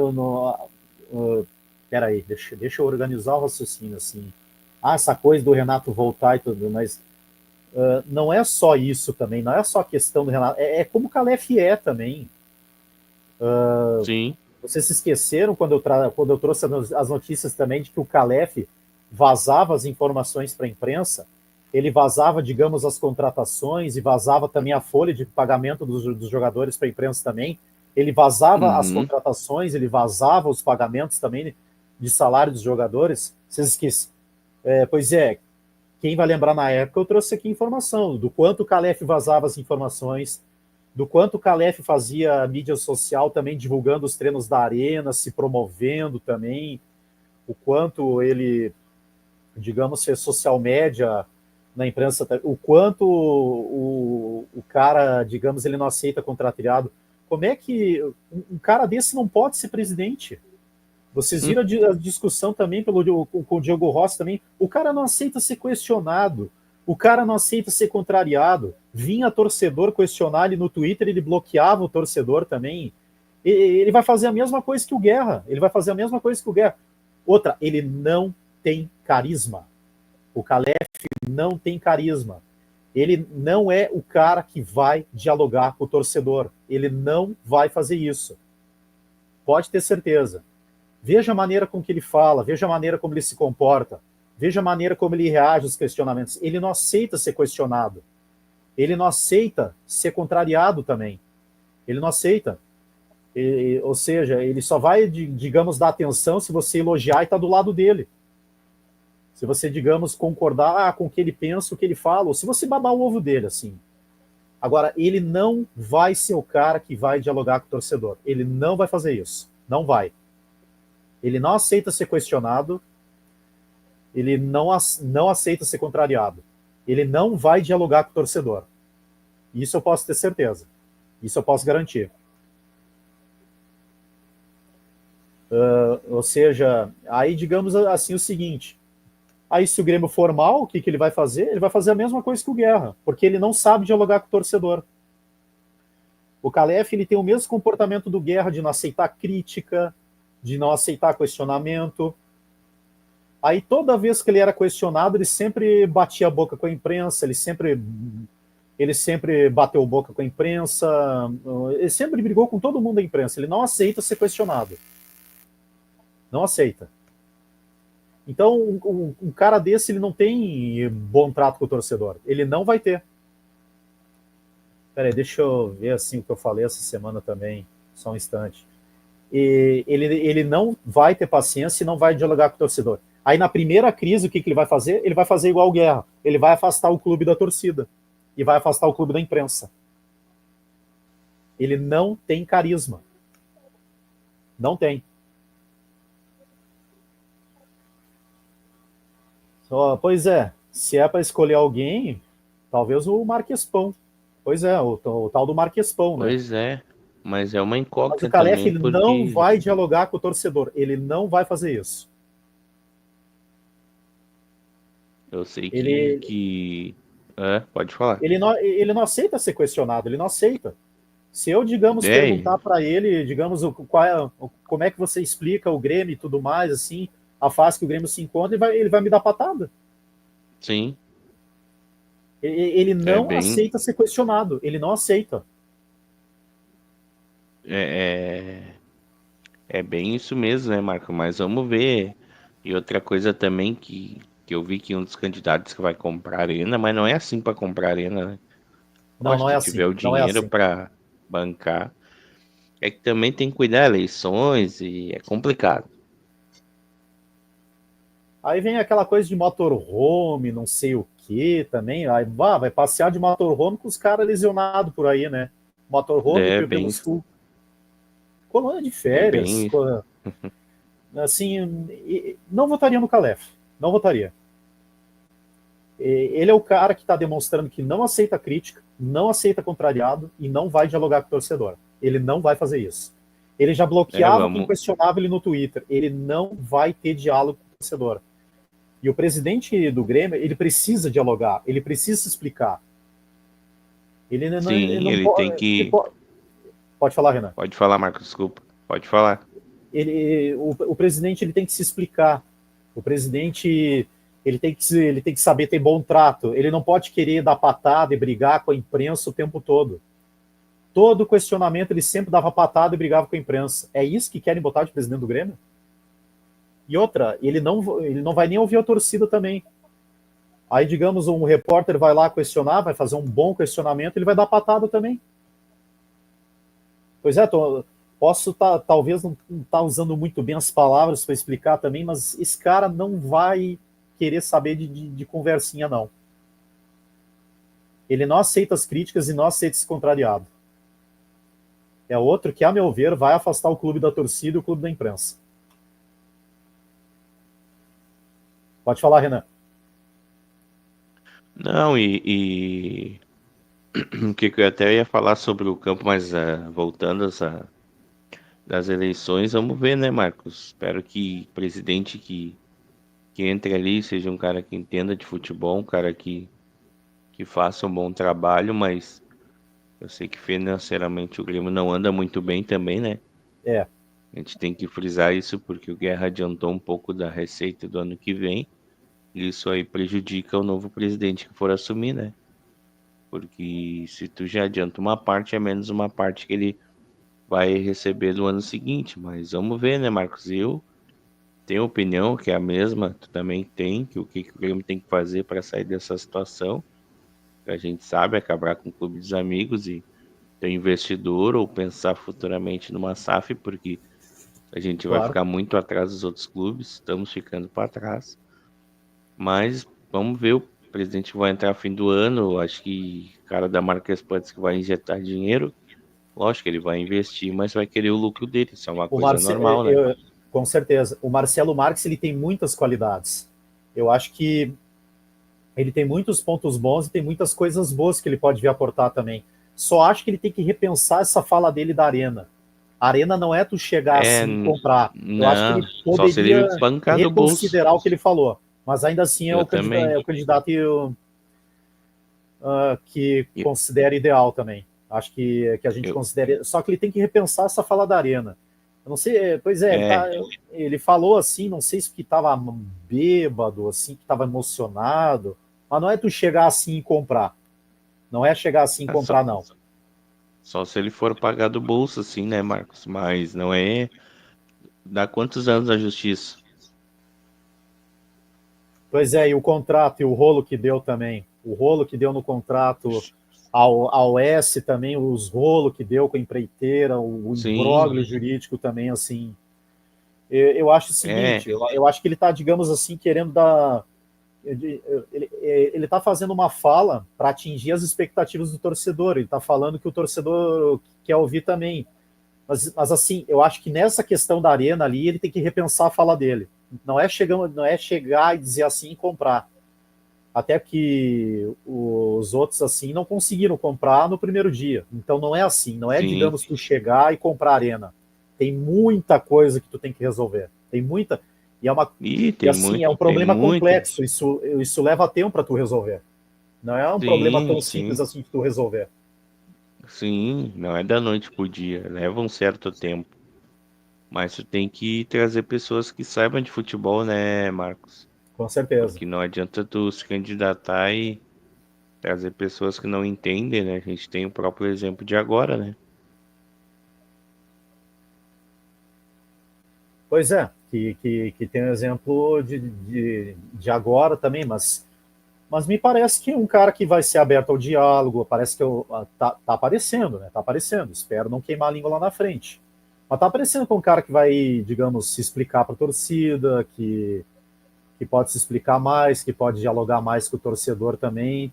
peraí, deixa eu organizar o raciocínio, assim. Essa coisa do Renato voltar e tudo, mas não é só isso também, não é só a questão do Renato, é como o Calef também. Sim. Vocês se esqueceram quando eu trouxe as notícias também de que o Calef vazava as informações para a imprensa, ele vazava, digamos, as contratações e vazava também a folha de pagamento dos jogadores para a imprensa também, ele vazava as contratações, ele vazava os pagamentos também de salário dos jogadores. Vocês esqueceram? Pois é, quem vai lembrar na época, eu trouxe aqui informação do quanto o Calef vazava as informações, do quanto o Calef fazia mídia social também, divulgando os treinos da Arena, se promovendo também, o quanto ele, digamos, fez social média na imprensa, o quanto o cara, digamos, ele não aceita contratriado. Como é que um cara desse não pode ser presidente? Vocês viram a discussão também com o Diogo Rossi também. O cara não aceita ser questionado. O cara não aceita ser contrariado. Vinha torcedor questionar ele no Twitter, ele bloqueava o torcedor também. Ele vai fazer a mesma coisa que o Guerra. Ele vai fazer a mesma coisa que o Guerra. Outra, ele não tem carisma. O Calef não tem carisma. Ele não é o cara que vai dialogar com o torcedor. Ele não vai fazer isso. Pode ter certeza. Veja a maneira com que ele fala, veja a maneira como ele se comporta, veja a maneira como ele reage aos questionamentos. Ele não aceita ser questionado. Ele não aceita ser contrariado também. Ele não aceita. Ou seja, ele só vai, digamos, dar atenção se você elogiar e estar do lado dele. Se você, digamos, concordar com o que ele pensa, o que ele fala, ou se você babar o ovo dele, assim. Agora, ele não vai ser o cara que vai dialogar com o torcedor. Ele não vai fazer isso. Não vai. Ele não aceita ser questionado, ele não aceita ser contrariado. Ele não vai dialogar com o torcedor. Isso eu posso ter certeza. Isso eu posso garantir. Ou seja, aí digamos assim o seguinte, aí se o Grêmio for mal, o que ele vai fazer? Ele vai fazer a mesma coisa que o Guerra, porque ele não sabe dialogar com o torcedor. O Calef, ele tem o mesmo comportamento do Guerra de não aceitar crítica, de não aceitar questionamento. Aí toda vez que ele era questionado, ele sempre batia a boca com a imprensa, ele sempre bateu boca com a imprensa, ele sempre brigou com todo mundo da imprensa, ele não aceita ser questionado. Não aceita. Então, um cara desse, ele não tem bom trato com o torcedor. Ele não vai ter. Peraí, deixa eu ver assim o que eu falei essa semana também, só um instante. Ele não vai ter paciência e não vai dialogar com o torcedor. Aí na primeira crise, o que ele vai fazer? Ele vai fazer igual o Guerra. Ele vai afastar o clube da torcida. E vai afastar o clube da imprensa. Ele não tem carisma. Não tem. Pois é, se é para escolher alguém, talvez o Marquespão. Pois é, o tal do Marquespão, né? Pois é, mas é uma incógnita Mas o Calef, também, ele porque não vai dialogar com o torcedor. Ele não vai fazer isso. eu sei Ele pode falar. ele não aceita ser questionado, ele não aceita. Se eu, digamos, perguntar para ele, digamos, como é que você explica o Grêmio e tudo mais, assim, a fase que o Grêmio se encontra, ele vai me dar patada. Sim. Ele não aceita ser questionado, ele não aceita. É bem isso mesmo, né, Marco? Mas vamos ver. E outra coisa também que eu vi que um dos candidatos que vai comprar a Arena, mas não é assim para comprar a Arena, né? Não é Se assim, tiver o não é dinheiro assim. para bancar, é que também tem que cuidar das eleições e é complicado. Aí vem aquela coisa de motorhome, não sei o que também. Aí vai passear de motorhome com os caras lesionados por aí, né? Motorhome É pelo bem, Sul. Colônia de é bem férias. isso. Assim, não votaria no Calef. Não votaria. Ele é o cara que está demonstrando que não aceita crítica, não aceita contrariado e não vai dialogar com o torcedor. Ele não vai fazer isso. Ele já bloqueava quem questionava ele no Twitter. Ele não vai ter diálogo com o torcedor. E o presidente do Grêmio, ele precisa dialogar, ele precisa explicar. Ele não tem que... Pode falar, Renan. Pode falar, Marcos, desculpa. Pode falar. O presidente ele tem que se explicar. O presidente ele tem que saber ter bom trato. Ele não pode querer dar patada e brigar com a imprensa o tempo todo. Todo questionamento ele sempre dava patada e brigava com a imprensa. É isso que querem botar de presidente do Grêmio? E outra, ele não vai nem ouvir a torcida também. Aí, digamos, um repórter vai lá questionar, vai fazer um bom questionamento, ele vai dar patada também. Pois é, posso talvez não estar usando muito bem as palavras para explicar também, mas esse cara não vai querer saber de conversinha, não. Ele não aceita as críticas e não aceita esse contrariado. É outro que, a meu ver, vai afastar o clube da torcida e o clube da imprensa. Pode falar, Renan. Não, o que eu até ia falar sobre o campo, mas voltando das eleições, vamos ver, né, Marcos? Espero que o presidente que entre ali seja um cara que entenda de futebol, um cara que faça um bom trabalho, mas eu sei que financeiramente o Grêmio não anda muito bem também, né? É. A gente tem que frisar isso porque o Guerra adiantou um pouco da receita do ano que vem. E isso aí prejudica o novo presidente que for assumir, né? Porque se tu já adianta uma parte, é menos uma parte que ele vai receber no ano seguinte. Mas vamos ver, né, Marcos? Eu tenho opinião que é a mesma, tu também tem, que o que o Grêmio tem que fazer para sair dessa situação. A gente sabe acabar com o clube dos amigos e ter investidor ou pensar futuramente numa SAF, porque a gente vai Claro. ficar muito atrás dos outros clubes, estamos ficando para trás. Mas vamos ver, o presidente vai entrar fim do ano, acho que o cara da Marques pode que vai injetar dinheiro. Lógico que ele vai investir, mas vai querer o lucro dele, isso é uma coisa normal, né? Com certeza. O Marcelo Marques ele tem muitas qualidades. Eu acho que ele tem muitos pontos bons e tem muitas coisas boas que ele pode vir aportar também. Só acho que ele tem que repensar essa fala dele da Arena. A Arena não é tu chegar assim e comprar. Eu acho que Não, ele só se ele poderia bancar do bolso. reconsiderar o que ele falou. Mas ainda assim Eu também. é o candidato que Eu, considera ideal também. Acho que a gente eu, considera. Só que ele tem que repensar essa fala da Arena. Eu não sei, pois é, é, ele falou assim, não sei se que estava bêbado, assim, que estava emocionado, mas não é tu chegar assim e comprar. Não é chegar assim e é só, comprar, não. só se ele for pagar do bolso, assim, né, Marcos? Mas não é. Dá quantos anos a justiça? Pois é, e o contrato e o rolo que deu também. O rolo que deu no contrato ao S também, os rolos que deu com a empreiteira, o Sim, imbróglio jurídico também, assim. Eu acho o é, seguinte, eu acho que ele está, digamos assim, querendo dar. Ele está fazendo uma fala para atingir as expectativas do torcedor. Ele está falando que o torcedor quer ouvir também. Mas assim, eu acho que nessa questão da Arena ali, ele tem que repensar a fala dele. Não é chegar e dizer assim e comprar. Até que os outros assim não conseguiram comprar no primeiro dia. Então não é assim, não é, sim. digamos, tu chegar e comprar a Arena. Tem muita coisa que tu tem que resolver. Tem muita e é uma Ih, e assim, é um tem problema muita. complexo. Isso leva tempo para tu resolver. Não é um problema Sim, tão sim. simples assim de tu resolver. Sim, não é da noite pro dia, leva um certo tempo. Mas tu tem que trazer pessoas que saibam de futebol, né, Marcos? Com certeza. Porque não adianta tu se candidatar e trazer pessoas que não entendem, né? A gente tem o próprio exemplo de agora, né? Pois é, que tem um exemplo de agora também, mas me parece que um cara que vai ser aberto ao diálogo, parece que tá aparecendo, né? Tá aparecendo. Espero não queimar a língua lá na frente. Mas tá aparecendo com um cara que vai, digamos, se explicar para a torcida, que pode se explicar mais, que pode dialogar mais com o torcedor também.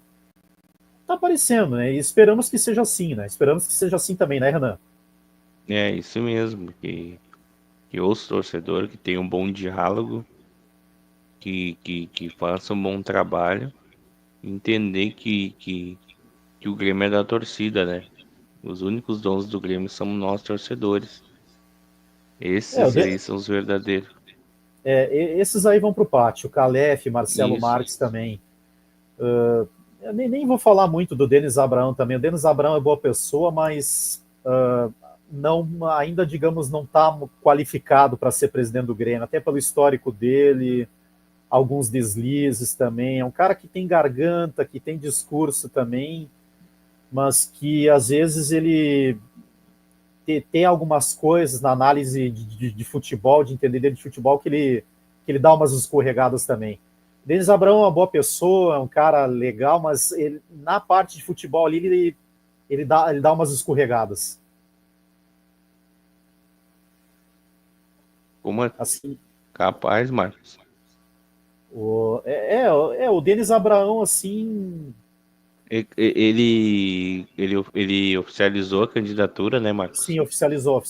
Tá aparecendo, né? E esperamos que seja assim, né? Esperamos que seja assim também, né, Renan? É isso mesmo, que ouça o torcedor, que tenha um bom diálogo, que faça um bom trabalho, entender que o Grêmio é da torcida, né? Os únicos donos do Grêmio somos nós, torcedores. É, Esses aí são os verdadeiros. esses aí vão para o pátio. Calef, Marcelo Isso. Marques também. Eu nem vou falar muito do Denis Abraão também. O Denis Abraão é boa pessoa, mas ainda, digamos, não está qualificado para ser presidente do Grêmio, até pelo histórico dele, alguns deslizes também. É um cara que tem garganta, que tem discurso também, mas que às vezes ele tem algumas coisas na análise de futebol, de entender dele de futebol, que ele dá umas escorregadas também. Denis Abraão é uma boa pessoa, é um cara legal, mas ele, na parte de futebol ali, ele dá umas escorregadas. Como é Assim, capaz, Marcos? o Denis Abraão, assim, Ele oficializou a candidatura, né, Marcos? sim, oficializou.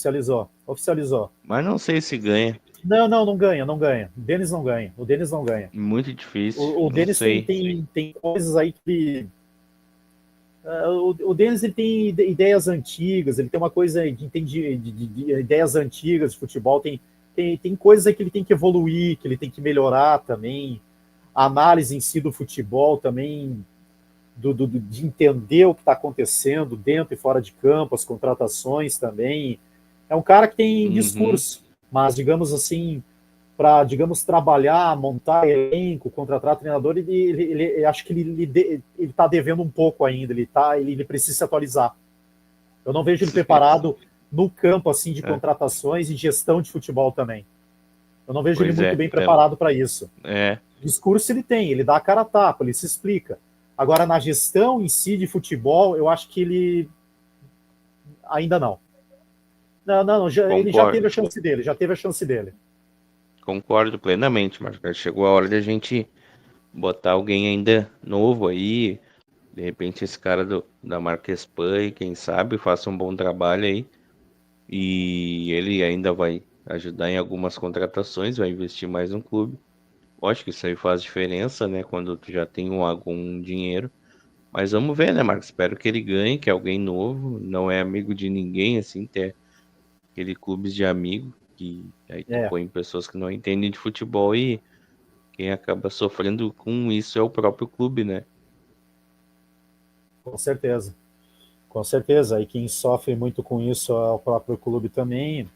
Mas não sei se ganha. Não ganha, não ganha. O Denis não ganha, o Denis não ganha. Muito difícil, O não Denis tem, sei. tem, tem coisas aí que o Denis ele tem ideias antigas, ele tem uma coisa de ideias antigas de futebol, tem coisas aí que ele tem que evoluir, que ele tem que melhorar também. A análise em si do futebol também, de entender o que está acontecendo dentro e fora de campo, as contratações também. É um cara que tem Uhum, discurso, mas, digamos assim, para, digamos, trabalhar, montar elenco, contratar treinador, acho que ele está devendo um pouco ainda, ele precisa se atualizar. Eu não vejo ele preparado no campo assim de é, contratações e gestão de futebol também. Eu não vejo ele pois muito é, bem preparado para isso. é, Discurso ele tem, ele dá a cara a tapa, ele se explica. Agora, na gestão em si de futebol, eu acho que ele ainda não. Não, ele já teve concordo, a chance dele, já teve a chance dele. concordo plenamente, Marcos. Chegou a hora da gente botar alguém ainda novo aí, de repente esse cara da marca Espanha, quem sabe, faça um bom trabalho aí. E ele ainda vai ajudar em algumas contratações, vai investir mais no clube. Acho que isso aí faz diferença, né? Quando tu já tem algum dinheiro. Mas vamos ver, né, Marcos? Espero que ele ganhe, que é alguém novo, não é amigo de ninguém, assim, ter aquele clubes de amigo, que aí tu É, põe pessoas que não entendem de futebol e quem acaba sofrendo com isso é o próprio clube, né? com certeza. Com certeza. E quem sofre muito com isso é o próprio clube também.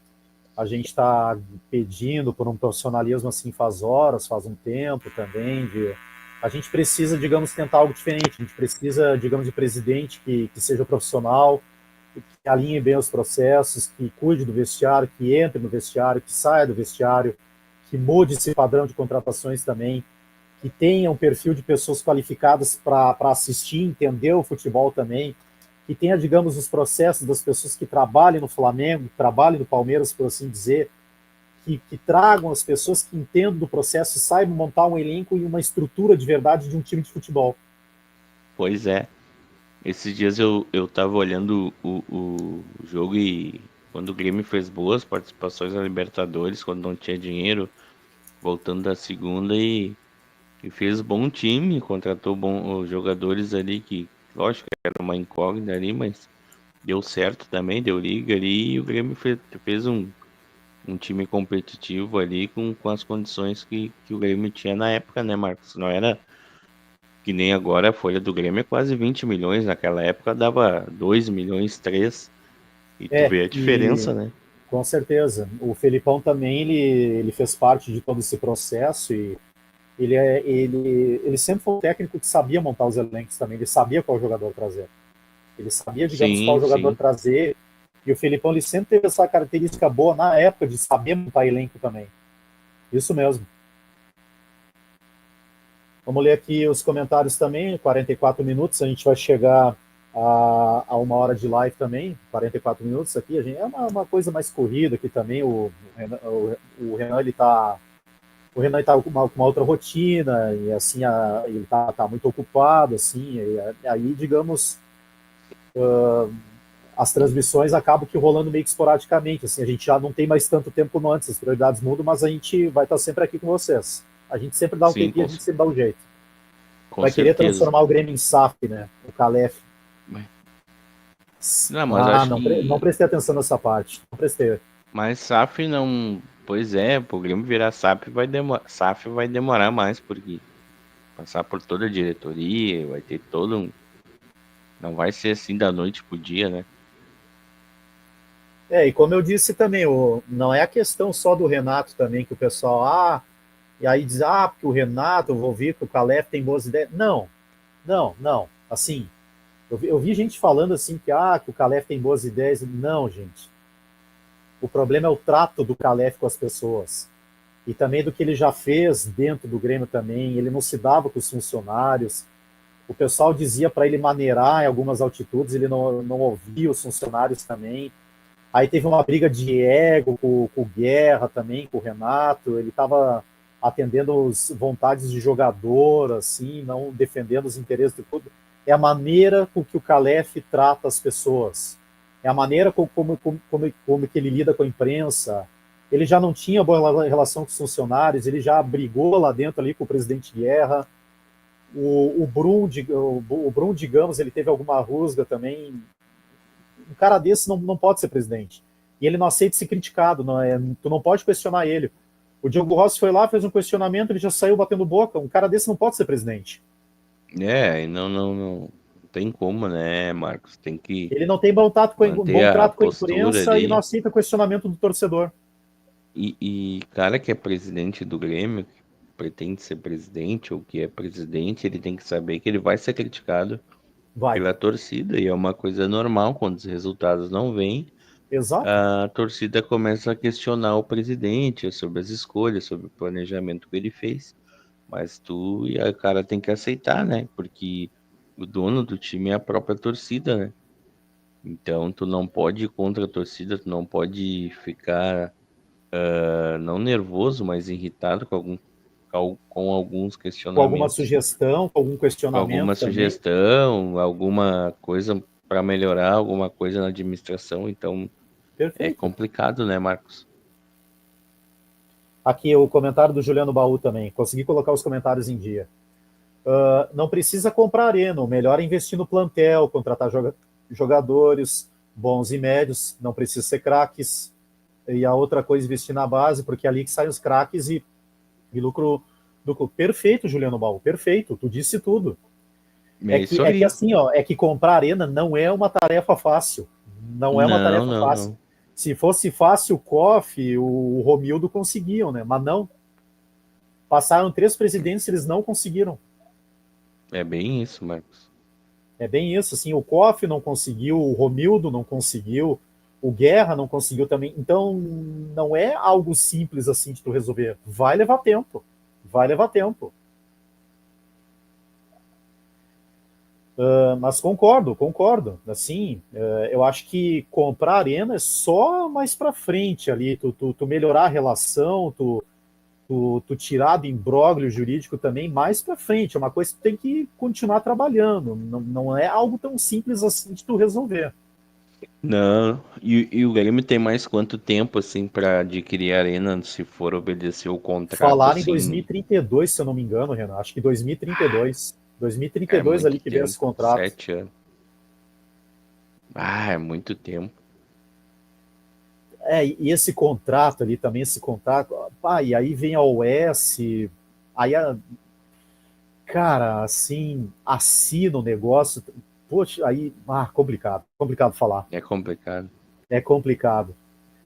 A gente está pedindo por um profissionalismo assim faz horas, faz um tempo também. A gente precisa, digamos, tentar algo diferente. A gente precisa, digamos, de presidente que seja profissional, que alinhe bem os processos, que cuide do vestiário, que entre no vestiário, que saia do vestiário, que mude esse padrão de contratações também, que tenha um perfil de pessoas qualificadas para assistir, entender o futebol também, que tenha, digamos, os processos das pessoas que trabalham no Flamengo, que trabalham no Palmeiras, por assim dizer, que tragam as pessoas que entendam do processo e saibam montar um elenco e uma estrutura de verdade de um time de futebol. Pois é. Esses dias eu tava olhando o jogo e quando o Grêmio fez boas participações na Libertadores, quando não tinha dinheiro, voltando da segunda e fez bom time, contratou bons jogadores ali que, lógico, era uma incógnita ali, mas deu certo também, deu liga ali e o Grêmio fez um time competitivo ali com as condições que o Grêmio tinha na época, né, Marcos? Não era que nem agora a folha do Grêmio é quase 20 milhões, naquela época dava 2 milhões, 3 e tu vê a E diferença, né? com certeza, o Felipão também ele fez parte de todo esse processo e ele sempre foi um técnico que sabia montar os elencos também, ele sabia qual jogador trazer. Ele sabia, digamos, qual Sim, jogador sim, trazer. E o Felipão ele sempre teve essa característica boa na época de saber montar elenco também. Isso mesmo. Vamos ler aqui os comentários também, 44 minutos, a gente vai chegar a uma hora de live também, 44 minutos aqui, a gente, é uma coisa mais corrida aqui também, o Renan ele tá o Renan está com uma outra rotina e assim ele está muito ocupado assim e aí digamos as transmissões acabam que rolando meio que esporadicamente assim a gente já não tem mais tanto tempo como antes, as prioridades mudam, mas a gente vai estar sempre aqui com vocês, a gente sempre dá um sim, tempinho, a gente sempre dá um jeito, com vai querer certeza. transformar o Grêmio em SAF, né, o Calef. Não, mas acho Não que prestei atenção nessa parte, não prestei. mais SAF não. Pois é, pro Grêmio virar SAF vai demorar mais, porque passar por toda a diretoria, vai ter todo um. Não vai ser assim da noite pro dia, né? E como eu disse também, não é a questão só do Renato também, que o pessoal, e aí diz, porque o Renato, eu vou vir que o Calef tem boas ideias. Não, não, não. Assim, eu vi gente falando assim que o Calef tem boas ideias. Não, gente. O problema é o trato do Calef com as pessoas. E também do que ele já fez dentro do Grêmio também. Ele não se dava com os funcionários. O pessoal dizia para ele maneirar em algumas altitudes, ele não ouvia os funcionários também. Aí teve uma briga de ego com o Guerra também, com o Renato. Ele estava atendendo as vontades de jogador, assim, não defendendo os interesses do clube. É a maneira com que o Calef trata as pessoas. É a maneira como que ele lida com a imprensa. Ele já não tinha boa relação com os funcionários, ele já brigou lá dentro ali com o presidente Guerra. O Brum, digamos, ele teve alguma rusga também. Um cara desse não pode ser presidente. E ele não aceita ser criticado, tu não pode questionar ele. O Diogo Rossi foi lá, fez um questionamento, ele já saiu batendo boca. Um cara desse não pode ser presidente. E não tem como, né, Marcos? Tem que Ele não tem manter bom a trato com a postura imprensa e não ali. aceita questionamento do torcedor. E cara que é presidente do Grêmio, que pretende ser presidente ou que é presidente, ele tem que saber que ele vai ser criticado Vai. pela torcida, e é uma coisa normal quando os resultados não vêm, Exato. a torcida começa a questionar o presidente sobre as escolhas, sobre o planejamento que ele fez. Mas tu e a cara tem que aceitar, né? Porque o dono do time é a própria torcida, né? Então tu não pode ir contra a torcida, tu não pode ficar não nervoso, mas irritado com alguns Com alguma questionamentos, sugestão, com algum com alguma questionamento também. sugestão, alguma coisa para melhorar, alguma coisa na administração. Então é Perfeito. complicado, né, Marcos? Aqui o comentário do Juliano Baú também. Consegui colocar os comentários em dia. Não precisa comprar arena, o melhor é investir no plantel, contratar jogadores bons e médios, não precisa ser craques. E a outra coisa, investir na base, porque é ali que saem os craques e lucro. Perfeito, Juliano Baú, perfeito, tu disse tudo. É isso É que aí. assim, ó, é que comprar arena não é uma tarefa fácil. Não é uma Não, tarefa não, fácil. não. Se fosse fácil o KOF, o Romildo conseguiam, né? Mas não. Passaram 3 presidentes e eles não conseguiram. É bem isso, Marcos. É bem isso, assim, o KOF não conseguiu, o Romildo não conseguiu, o Guerra não conseguiu também. Então, não é algo simples assim de tu resolver. Vai levar tempo. Vai levar tempo. Mas concordo. Assim, eu acho que comprar arena é só mais para frente ali, tu melhorar a relação, tu tirar do imbróglio jurídico também mais para frente. É uma coisa que tu tem que continuar trabalhando. Não é algo tão simples assim de tu resolver. Não, e o Grêmio tem mais quanto tempo, assim, para adquirir a arena, se for obedecer o contrato, Falaram em assim, 2032, se eu não me engano, Renan. Acho que 2032. é 2032 ali muito que vem esse tempo, contrato. 7 anos. É muito tempo. E esse contrato ali também, esse contrato. E aí vem a OS, aí, cara, assim, assina o negócio. Poxa, aí, complicado falar. É complicado, É complicado.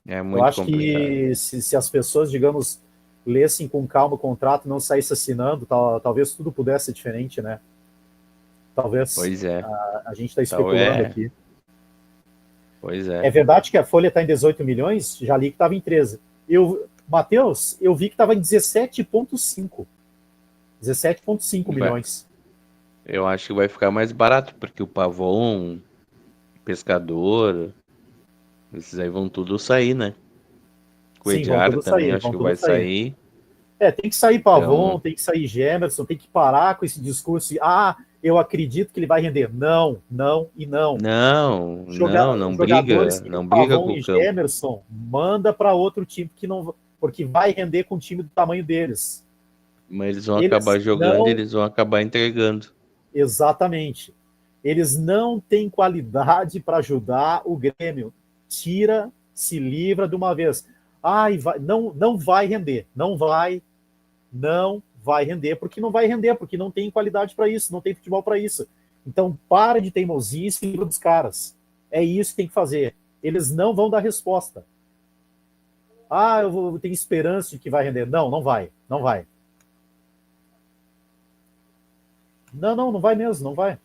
é Eu muito acho complicado. que se as pessoas, digamos, lessem com calma o contrato e não saíssem assinando, talvez tudo pudesse ser diferente, né? Talvez Pois é, a gente está tal especulando é, aqui. pois É é. verdade que a Folha está em 18 milhões? Já li que estava em 13. Matheus, eu vi que estava em 17,5. 17,5 Vai, milhões. eu acho que vai ficar mais barato, porque o Pavon, Pescador, esses aí vão tudo sair, né? O Sim, vão Ediara todos também sair, acho vão que todos vai sair. sair, Tem que sair Pavon, então, tem que sair Gemerson, tem que parar com esse discurso de eu acredito que ele vai render. Não, não e não. não Jogadores briga, que nem não briga Pavon com o e campo. Gemerson, manda para outro time que não, porque vai render com um time do tamanho deles. Mas eles vão acabar Eles jogando e não, eles vão acabar entregando. exatamente. Eles não têm qualidade para ajudar o Grêmio. Tira, se livra de uma vez. Não vai render. Não vai render, porque não vai render, porque não tem qualidade para isso, não tem futebol para isso. Então, para de teimosia e se livra dos caras. É isso que tem que fazer. eles não vão dar resposta. Ah, eu tenho esperança de que vai render. Não, não vai. Não vai. Não vai mesmo, não vai.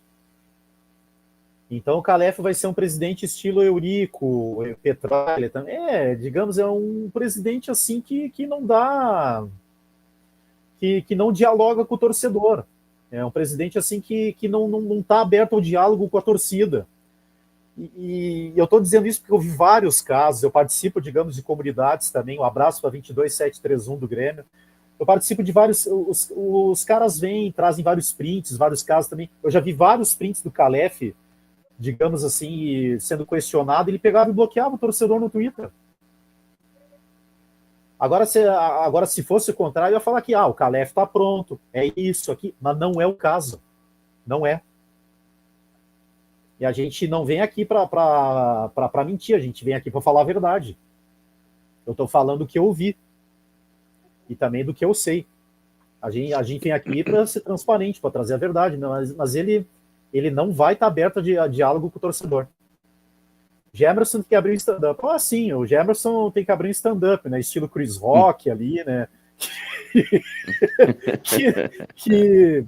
Então o Calef vai ser um presidente estilo Eurico, Petralha também. Digamos, é um presidente assim que não dá, que não dialoga com o torcedor. É um presidente assim que não está aberto ao diálogo com a torcida. E eu estou dizendo isso porque eu vi vários casos, eu participo, digamos, de comunidades também, um abraço para 22731 do Grêmio, eu participo de vários, os caras vêm, trazem vários prints, vários casos também, eu já vi vários prints do Calef, digamos assim, sendo questionado, ele pegava e bloqueava o torcedor no Twitter. Agora, se fosse o contrário, eu ia falar que o Calef está pronto, é isso aqui, mas não é o caso, não é. E a gente não vem aqui para mentir, a gente vem aqui para falar a verdade. Eu estou falando o que eu ouvi e também do que eu sei. A gente vem aqui para ser transparente, para trazer a verdade, mas ele não vai estar aberto a diálogo com o torcedor. Gemerson tem que abrir um stand-up. Sim, o Gemerson tem que abrir um stand-up, né? Estilo Chris Rock ali, né?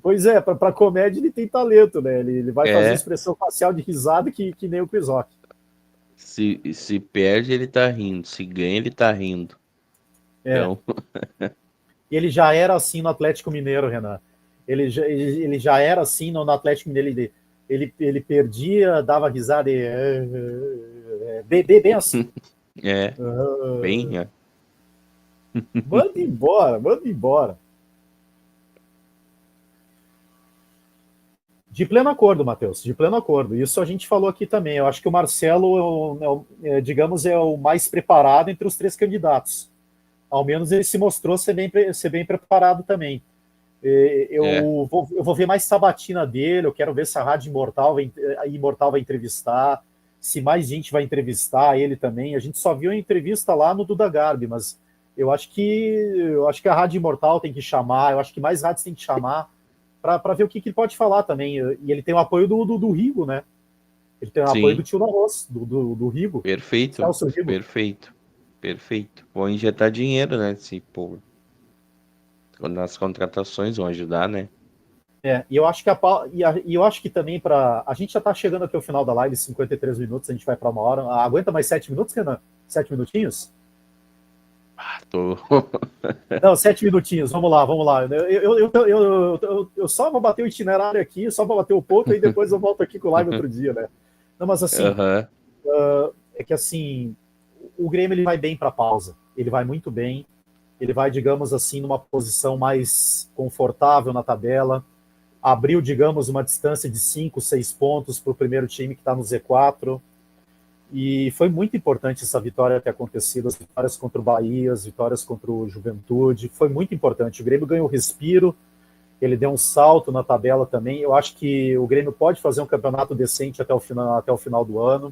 Pois é, para comédia ele tem talento, né? Ele vai fazer expressão facial de risada que nem o Chris Rock. Se perde, ele tá rindo. Se ganha, ele tá rindo. Então... Ele já era assim no Atlético Mineiro, Renan. Ele já era assim no Atlético Mineiro. Ele perdia, dava risada e... bem assim. Bem... Manda embora. De pleno acordo, Matheus, de pleno acordo. Isso a gente falou aqui também. Eu acho que o Marcelo, digamos, é o mais preparado entre os três candidatos. Ao menos ele se mostrou ser bem preparado também. Eu vou ver mais sabatina dele, eu quero ver se a Rádio Imortal vai entrevistar, se mais gente vai entrevistar ele também. A gente só viu a entrevista lá no Duda Garbi, mas eu acho que a Rádio Imortal tem que chamar, eu acho que mais rádios tem que chamar para ver o que ele pode falar também. E ele tem o apoio do Rigo, né? Ele tem o apoio do tio Narros, do Rigo. Perfeito, Rigo. Perfeito. Vou injetar dinheiro, né? Se, pô, nas contratações vão ajudar, né? E eu acho que também a gente já tá chegando aqui ao final da live, 53 minutos, a gente vai para uma hora. Aguenta mais 7 minutos, Renan? 7 minutinhos? Tô. Não, 7 minutinhos, vamos lá. Eu só vou bater o itinerário aqui, só vou bater o ponto, e depois eu volto aqui com o live outro dia, né? Não, mas assim, é que assim, o Grêmio ele vai bem para a pausa, ele vai muito bem, ele vai, digamos assim, numa posição mais confortável na tabela, abriu, digamos, uma distância de 5, 6 pontos para o primeiro time que está no Z4, e foi muito importante essa vitória ter acontecido, as vitórias contra o Bahia, as vitórias contra o Juventude, foi muito importante. O Grêmio ganhou respiro, ele deu um salto na tabela também. Eu acho que o Grêmio pode fazer um campeonato decente até o final do ano.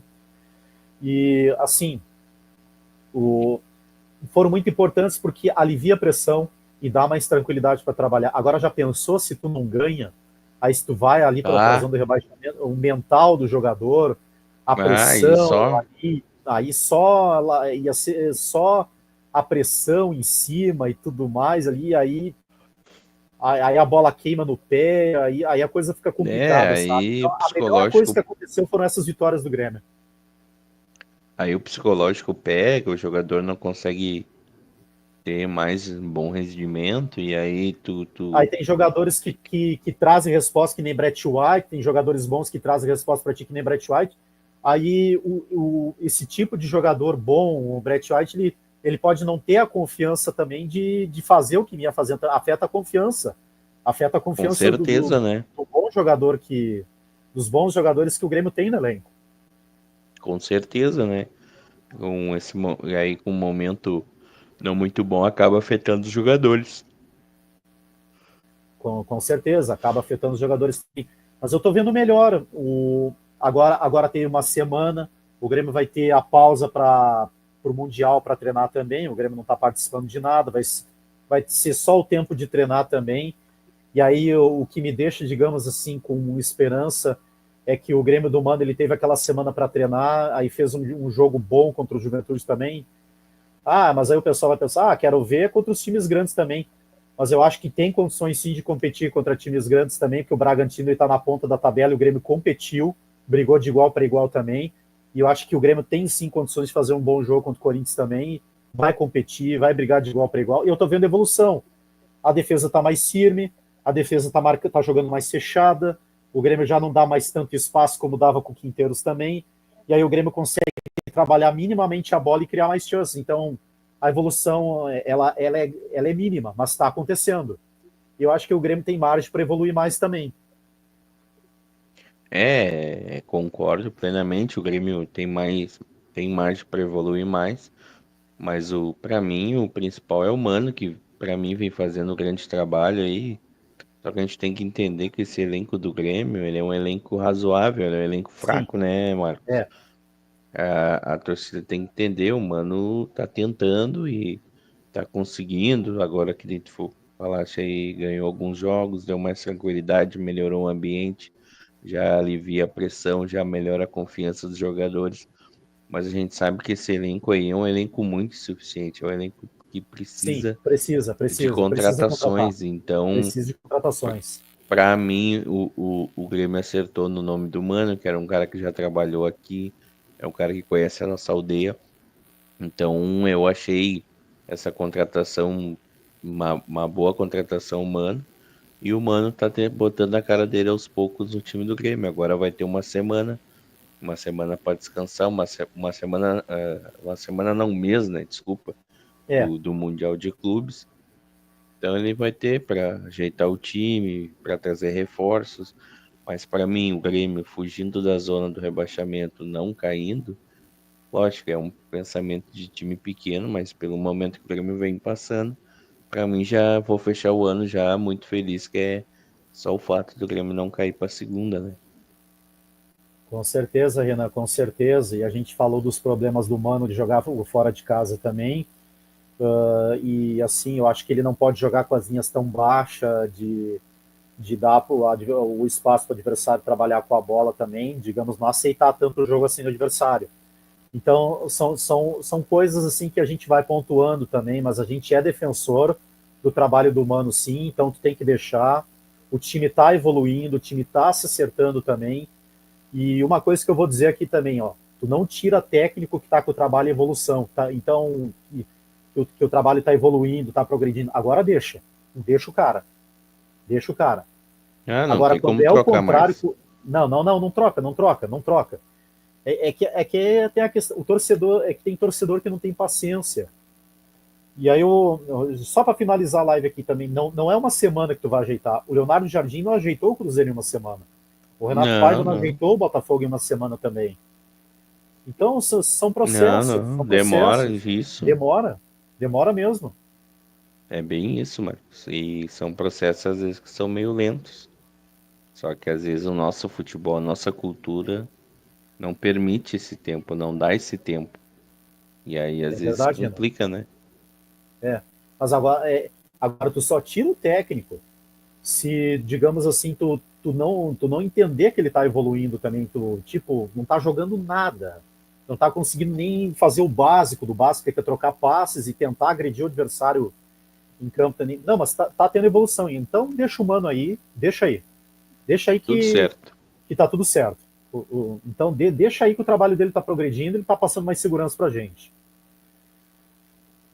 E, assim, foram muito importantes porque alivia a pressão e dá mais tranquilidade para trabalhar. Agora, já pensou se tu não ganha? Aí se tu vai ali pela zona do rebaixamento, o mental do jogador, a pressão, aí só ia ser só a pressão em cima e tudo mais ali, aí a bola queima no pé, aí a coisa fica complicada, sabe? Então, a melhor coisa que aconteceu foram essas vitórias do Grêmio. Aí o psicológico pega, o jogador não consegue ter mais bom rendimento, e aí Aí tem jogadores que trazem resposta que nem Brett White, tem jogadores bons que trazem resposta para ti que nem Brett White. Aí esse tipo de jogador bom, o Brett White, ele pode não ter a confiança também de fazer o que vinha fazendo. Afeta a confiança. Afeta a confiança com certeza, né? do bom jogador dos bons jogadores que o Grêmio tem no elenco. Com certeza, né? Aí com um momento não muito bom acaba afetando os jogadores. Com certeza, acaba afetando os jogadores. Mas eu tô vendo melhor. Agora tem uma semana, o Grêmio vai ter a pausa para o Mundial para treinar também. O Grêmio não está participando de nada, vai ser só o tempo de treinar também. E aí o que me deixa, digamos assim, com esperança é que o Grêmio do Mano ele teve aquela semana para treinar, aí fez um jogo bom contra o Juventude também. Ah, mas aí o pessoal vai pensar, quero ver contra os times grandes também. Mas eu acho que tem condições sim de competir contra times grandes também, porque o Bragantino está na ponta da tabela e o Grêmio competiu, brigou de igual para igual também. E eu acho que o Grêmio tem sim condições de fazer um bom jogo contra o Corinthians também, vai competir, vai brigar de igual para igual. E eu estou vendo evolução. A defesa está mais firme, a defesa está jogando mais fechada, o Grêmio já não dá mais tanto espaço como dava com o Quinteiros também, e aí o Grêmio consegue trabalhar minimamente a bola e criar mais chances. Então, a evolução ela é mínima, mas está acontecendo. E eu acho que o Grêmio tem margem para evoluir mais também. Concordo plenamente. O Grêmio tem margem para evoluir mais, mas para mim o principal é o Mano, que para mim vem fazendo um grande trabalho aí. Só que a gente tem que entender que esse elenco do Grêmio, ele é um elenco razoável, ele é um elenco Sim, fraco, né, Marcos? é. A torcida tem que entender, o Mano tá tentando e tá conseguindo. Agora que tu falaste aí, ganhou alguns jogos, deu mais tranquilidade, melhorou o ambiente, já alivia a pressão, já melhora a confiança dos jogadores. Mas a gente sabe que esse elenco aí é um elenco muito insuficiente, é um elenco que Sim, precisa de precisa contratar. contratações. Então, Precisa de contratações. para mim, o Grêmio acertou no nome do Mano, que era um cara que já trabalhou aqui, é um cara que conhece a nossa aldeia. Então, eu achei essa contratação uma boa contratação, Mano. E o Mano tá botando a cara dele aos poucos no time do Grêmio. Agora vai ter uma semana para descansar, uma semana não, um mês, né? Desculpa, É, do Mundial de Clubes. Então ele vai ter para ajeitar o time, para trazer reforços. Mas para mim, o Grêmio fugindo da zona do rebaixamento, não caindo, lógico, é um pensamento de time pequeno, mas pelo momento que o Grêmio vem passando, para mim já vou fechar o ano já muito feliz, que é só o fato do Grêmio não cair para segunda, né? com certeza, Renan, com certeza. E a gente falou dos problemas do Mano de jogar fora de casa também. E assim, eu acho que ele não pode jogar com as linhas tão baixas, de dar o espaço para o adversário trabalhar com a bola também, digamos, não aceitar tanto o jogo assim do adversário. Então, são coisas assim que a gente vai pontuando também, mas a gente é defensor do trabalho do Mano, sim, então tu tem que deixar. O time está evoluindo, o time está se acertando também. E uma coisa que eu vou dizer aqui também, ó, tu não tira técnico que está com o trabalho em evolução, tá? Então, que o trabalho está evoluindo, está progredindo. Agora deixa o cara, deixa o cara. Ah, não Agora, tem quando como é o trocar contrário, mais. não troca, não troca, não troca. É que tem a questão, o torcedor, é que tem torcedor que não tem paciência. E aí, só para finalizar a live aqui também, não é uma semana que tu vai ajeitar. O Leonardo Jardim não ajeitou o Cruzeiro em uma semana. O Renato Paiva Não, não não. ajeitou o Botafogo em uma semana também. Então, são Não, processos, não. são Demora processos. isso. Demora mesmo. É bem isso, Marcos. E são processos, às vezes, que são meio lentos. Só que, às vezes, o nosso futebol, a nossa cultura não permite esse tempo, não dá esse tempo. E aí, É às vezes, verdade, Renan. complica, né? É. Mas agora tu só tira o técnico se, digamos assim, tu não entender que ele está evoluindo também, tu, tipo, não tá jogando nada, não tá conseguindo nem fazer o básico do básico, que é trocar passes e tentar agredir o adversário em campo também. Não, mas tá tendo evolução, então deixa o Mano aí, deixa aí Tudo certo. que tá tudo certo. Então deixa aí que o trabalho dele tá progredindo, ele tá passando mais segurança pra gente.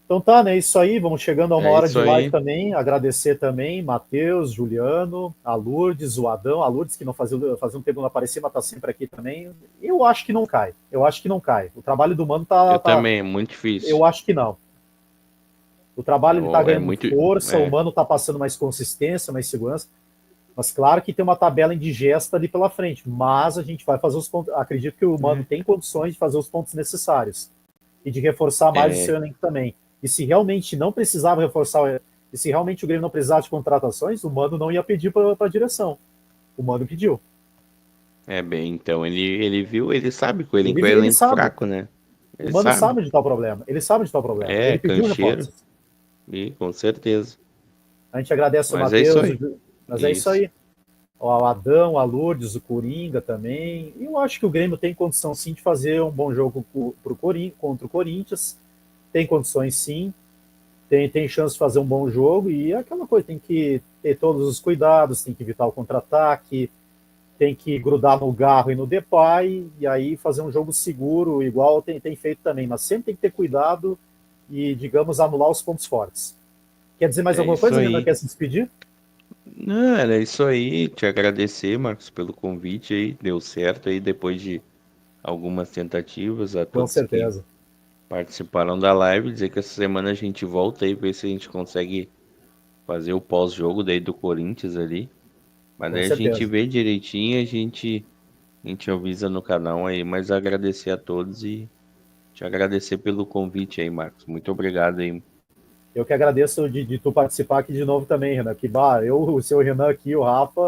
Então tá, né? Isso aí, vamos chegando a uma É hora isso de live aí. também. Agradecer também, Matheus, Juliano, a Lourdes, o Adão, a Lourdes, que não fazia um tempo não aparecia, mas tá sempre aqui também. Eu acho que não cai. Eu acho que não cai. O trabalho do Mano Eu tá. também, é muito difícil. Eu acho que não. O trabalho ele tá É ganhando muito. força, o É, Mano tá passando mais consistência, mais segurança. Mas claro que tem uma tabela indigesta ali pela frente. Mas a gente vai fazer os pontos. Acredito que o Mano tem condições de fazer os pontos necessários e de reforçar mais o é, seu elenco também. E se realmente não precisava reforçar, e se realmente o Grêmio não precisasse de contratações, o Mano não ia pedir para a direção. O Mano pediu. bem, então ele viu, ele sabe que o elenco é Ele elenco sabe. fraco, né? O Ele Mano sabe. sabe de tal problema. Ele sabe de tal problema. É, Ele pediu cancheiro, reforços. e com certeza. A gente agradece o Mas é isso Matheus, aí. mas é isso Isso. aí. o Adão, a Lourdes, o Coringa também. E eu acho que o Grêmio tem condição sim de fazer um bom jogo contra o Corinthians. Tem condições sim, tem chance de fazer um bom jogo e é aquela coisa, tem que ter todos os cuidados, tem que evitar o contra-ataque, tem que grudar no Garro e no Depay e aí fazer um jogo seguro, igual tem feito também, mas sempre tem que ter cuidado e, digamos, anular os pontos fortes. Quer dizer mais É alguma isso coisa, Renan? aí. Quer se despedir? Não, era isso aí. Te agradecer, Marcos, pelo convite aí. Deu certo aí depois de algumas tentativas a Com todos que certeza, participaram da live. Dizer que essa semana a gente volta aí, ver se a gente consegue fazer o pós-jogo daí do Corinthians ali. Mas com daí a gente certeza. vê direitinho, a gente avisa no canal aí. Mas agradecer a todos e te agradecer pelo convite aí, Marcos. Muito obrigado aí. Eu que agradeço de tu participar aqui de novo também, Renan. Que bah, eu, o seu Renan aqui, o Rafa,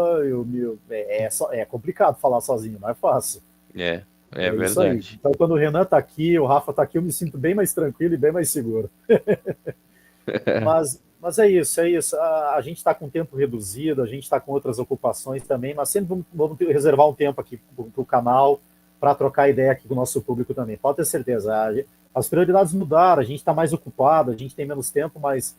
é complicado falar sozinho, não é fácil. É, é É isso aí. verdade. Então, quando o Renan tá aqui, o Rafa tá aqui, eu me sinto bem mais tranquilo e bem mais seguro. Mas é isso, é isso. A gente está com tempo reduzido, a gente está com outras ocupações também, mas sempre vamos reservar um tempo aqui para o canal para trocar ideia aqui com o nosso público também. Pode ter certeza. As prioridades mudaram, a gente está mais ocupado, a gente tem menos tempo, mas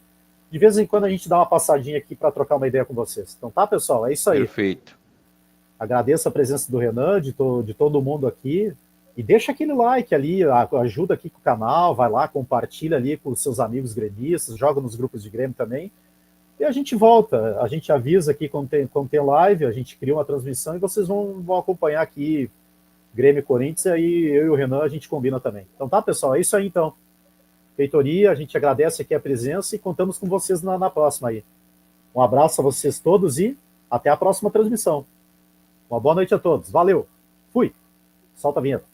de vez em quando a gente dá uma passadinha aqui para trocar uma ideia com vocês. Então tá, pessoal? É isso aí. Perfeito. Agradeço a presença do Renan, de todo mundo aqui. E deixa aquele like ali, ajuda aqui com o canal, vai lá, compartilha ali com os seus amigos gremistas, joga nos grupos de Grêmio também. E a gente volta, a gente avisa aqui quando tem live, a gente cria uma transmissão e vocês vão acompanhar aqui Grêmio e Corinthians, e aí eu e o Renan a gente combina também. Então tá, pessoal, é isso aí então. Feitoria, a gente agradece aqui a presença e contamos com vocês na próxima aí. Um abraço a vocês todos e até a próxima transmissão. Uma boa noite a todos. Valeu. Fui. Solta a vinheta.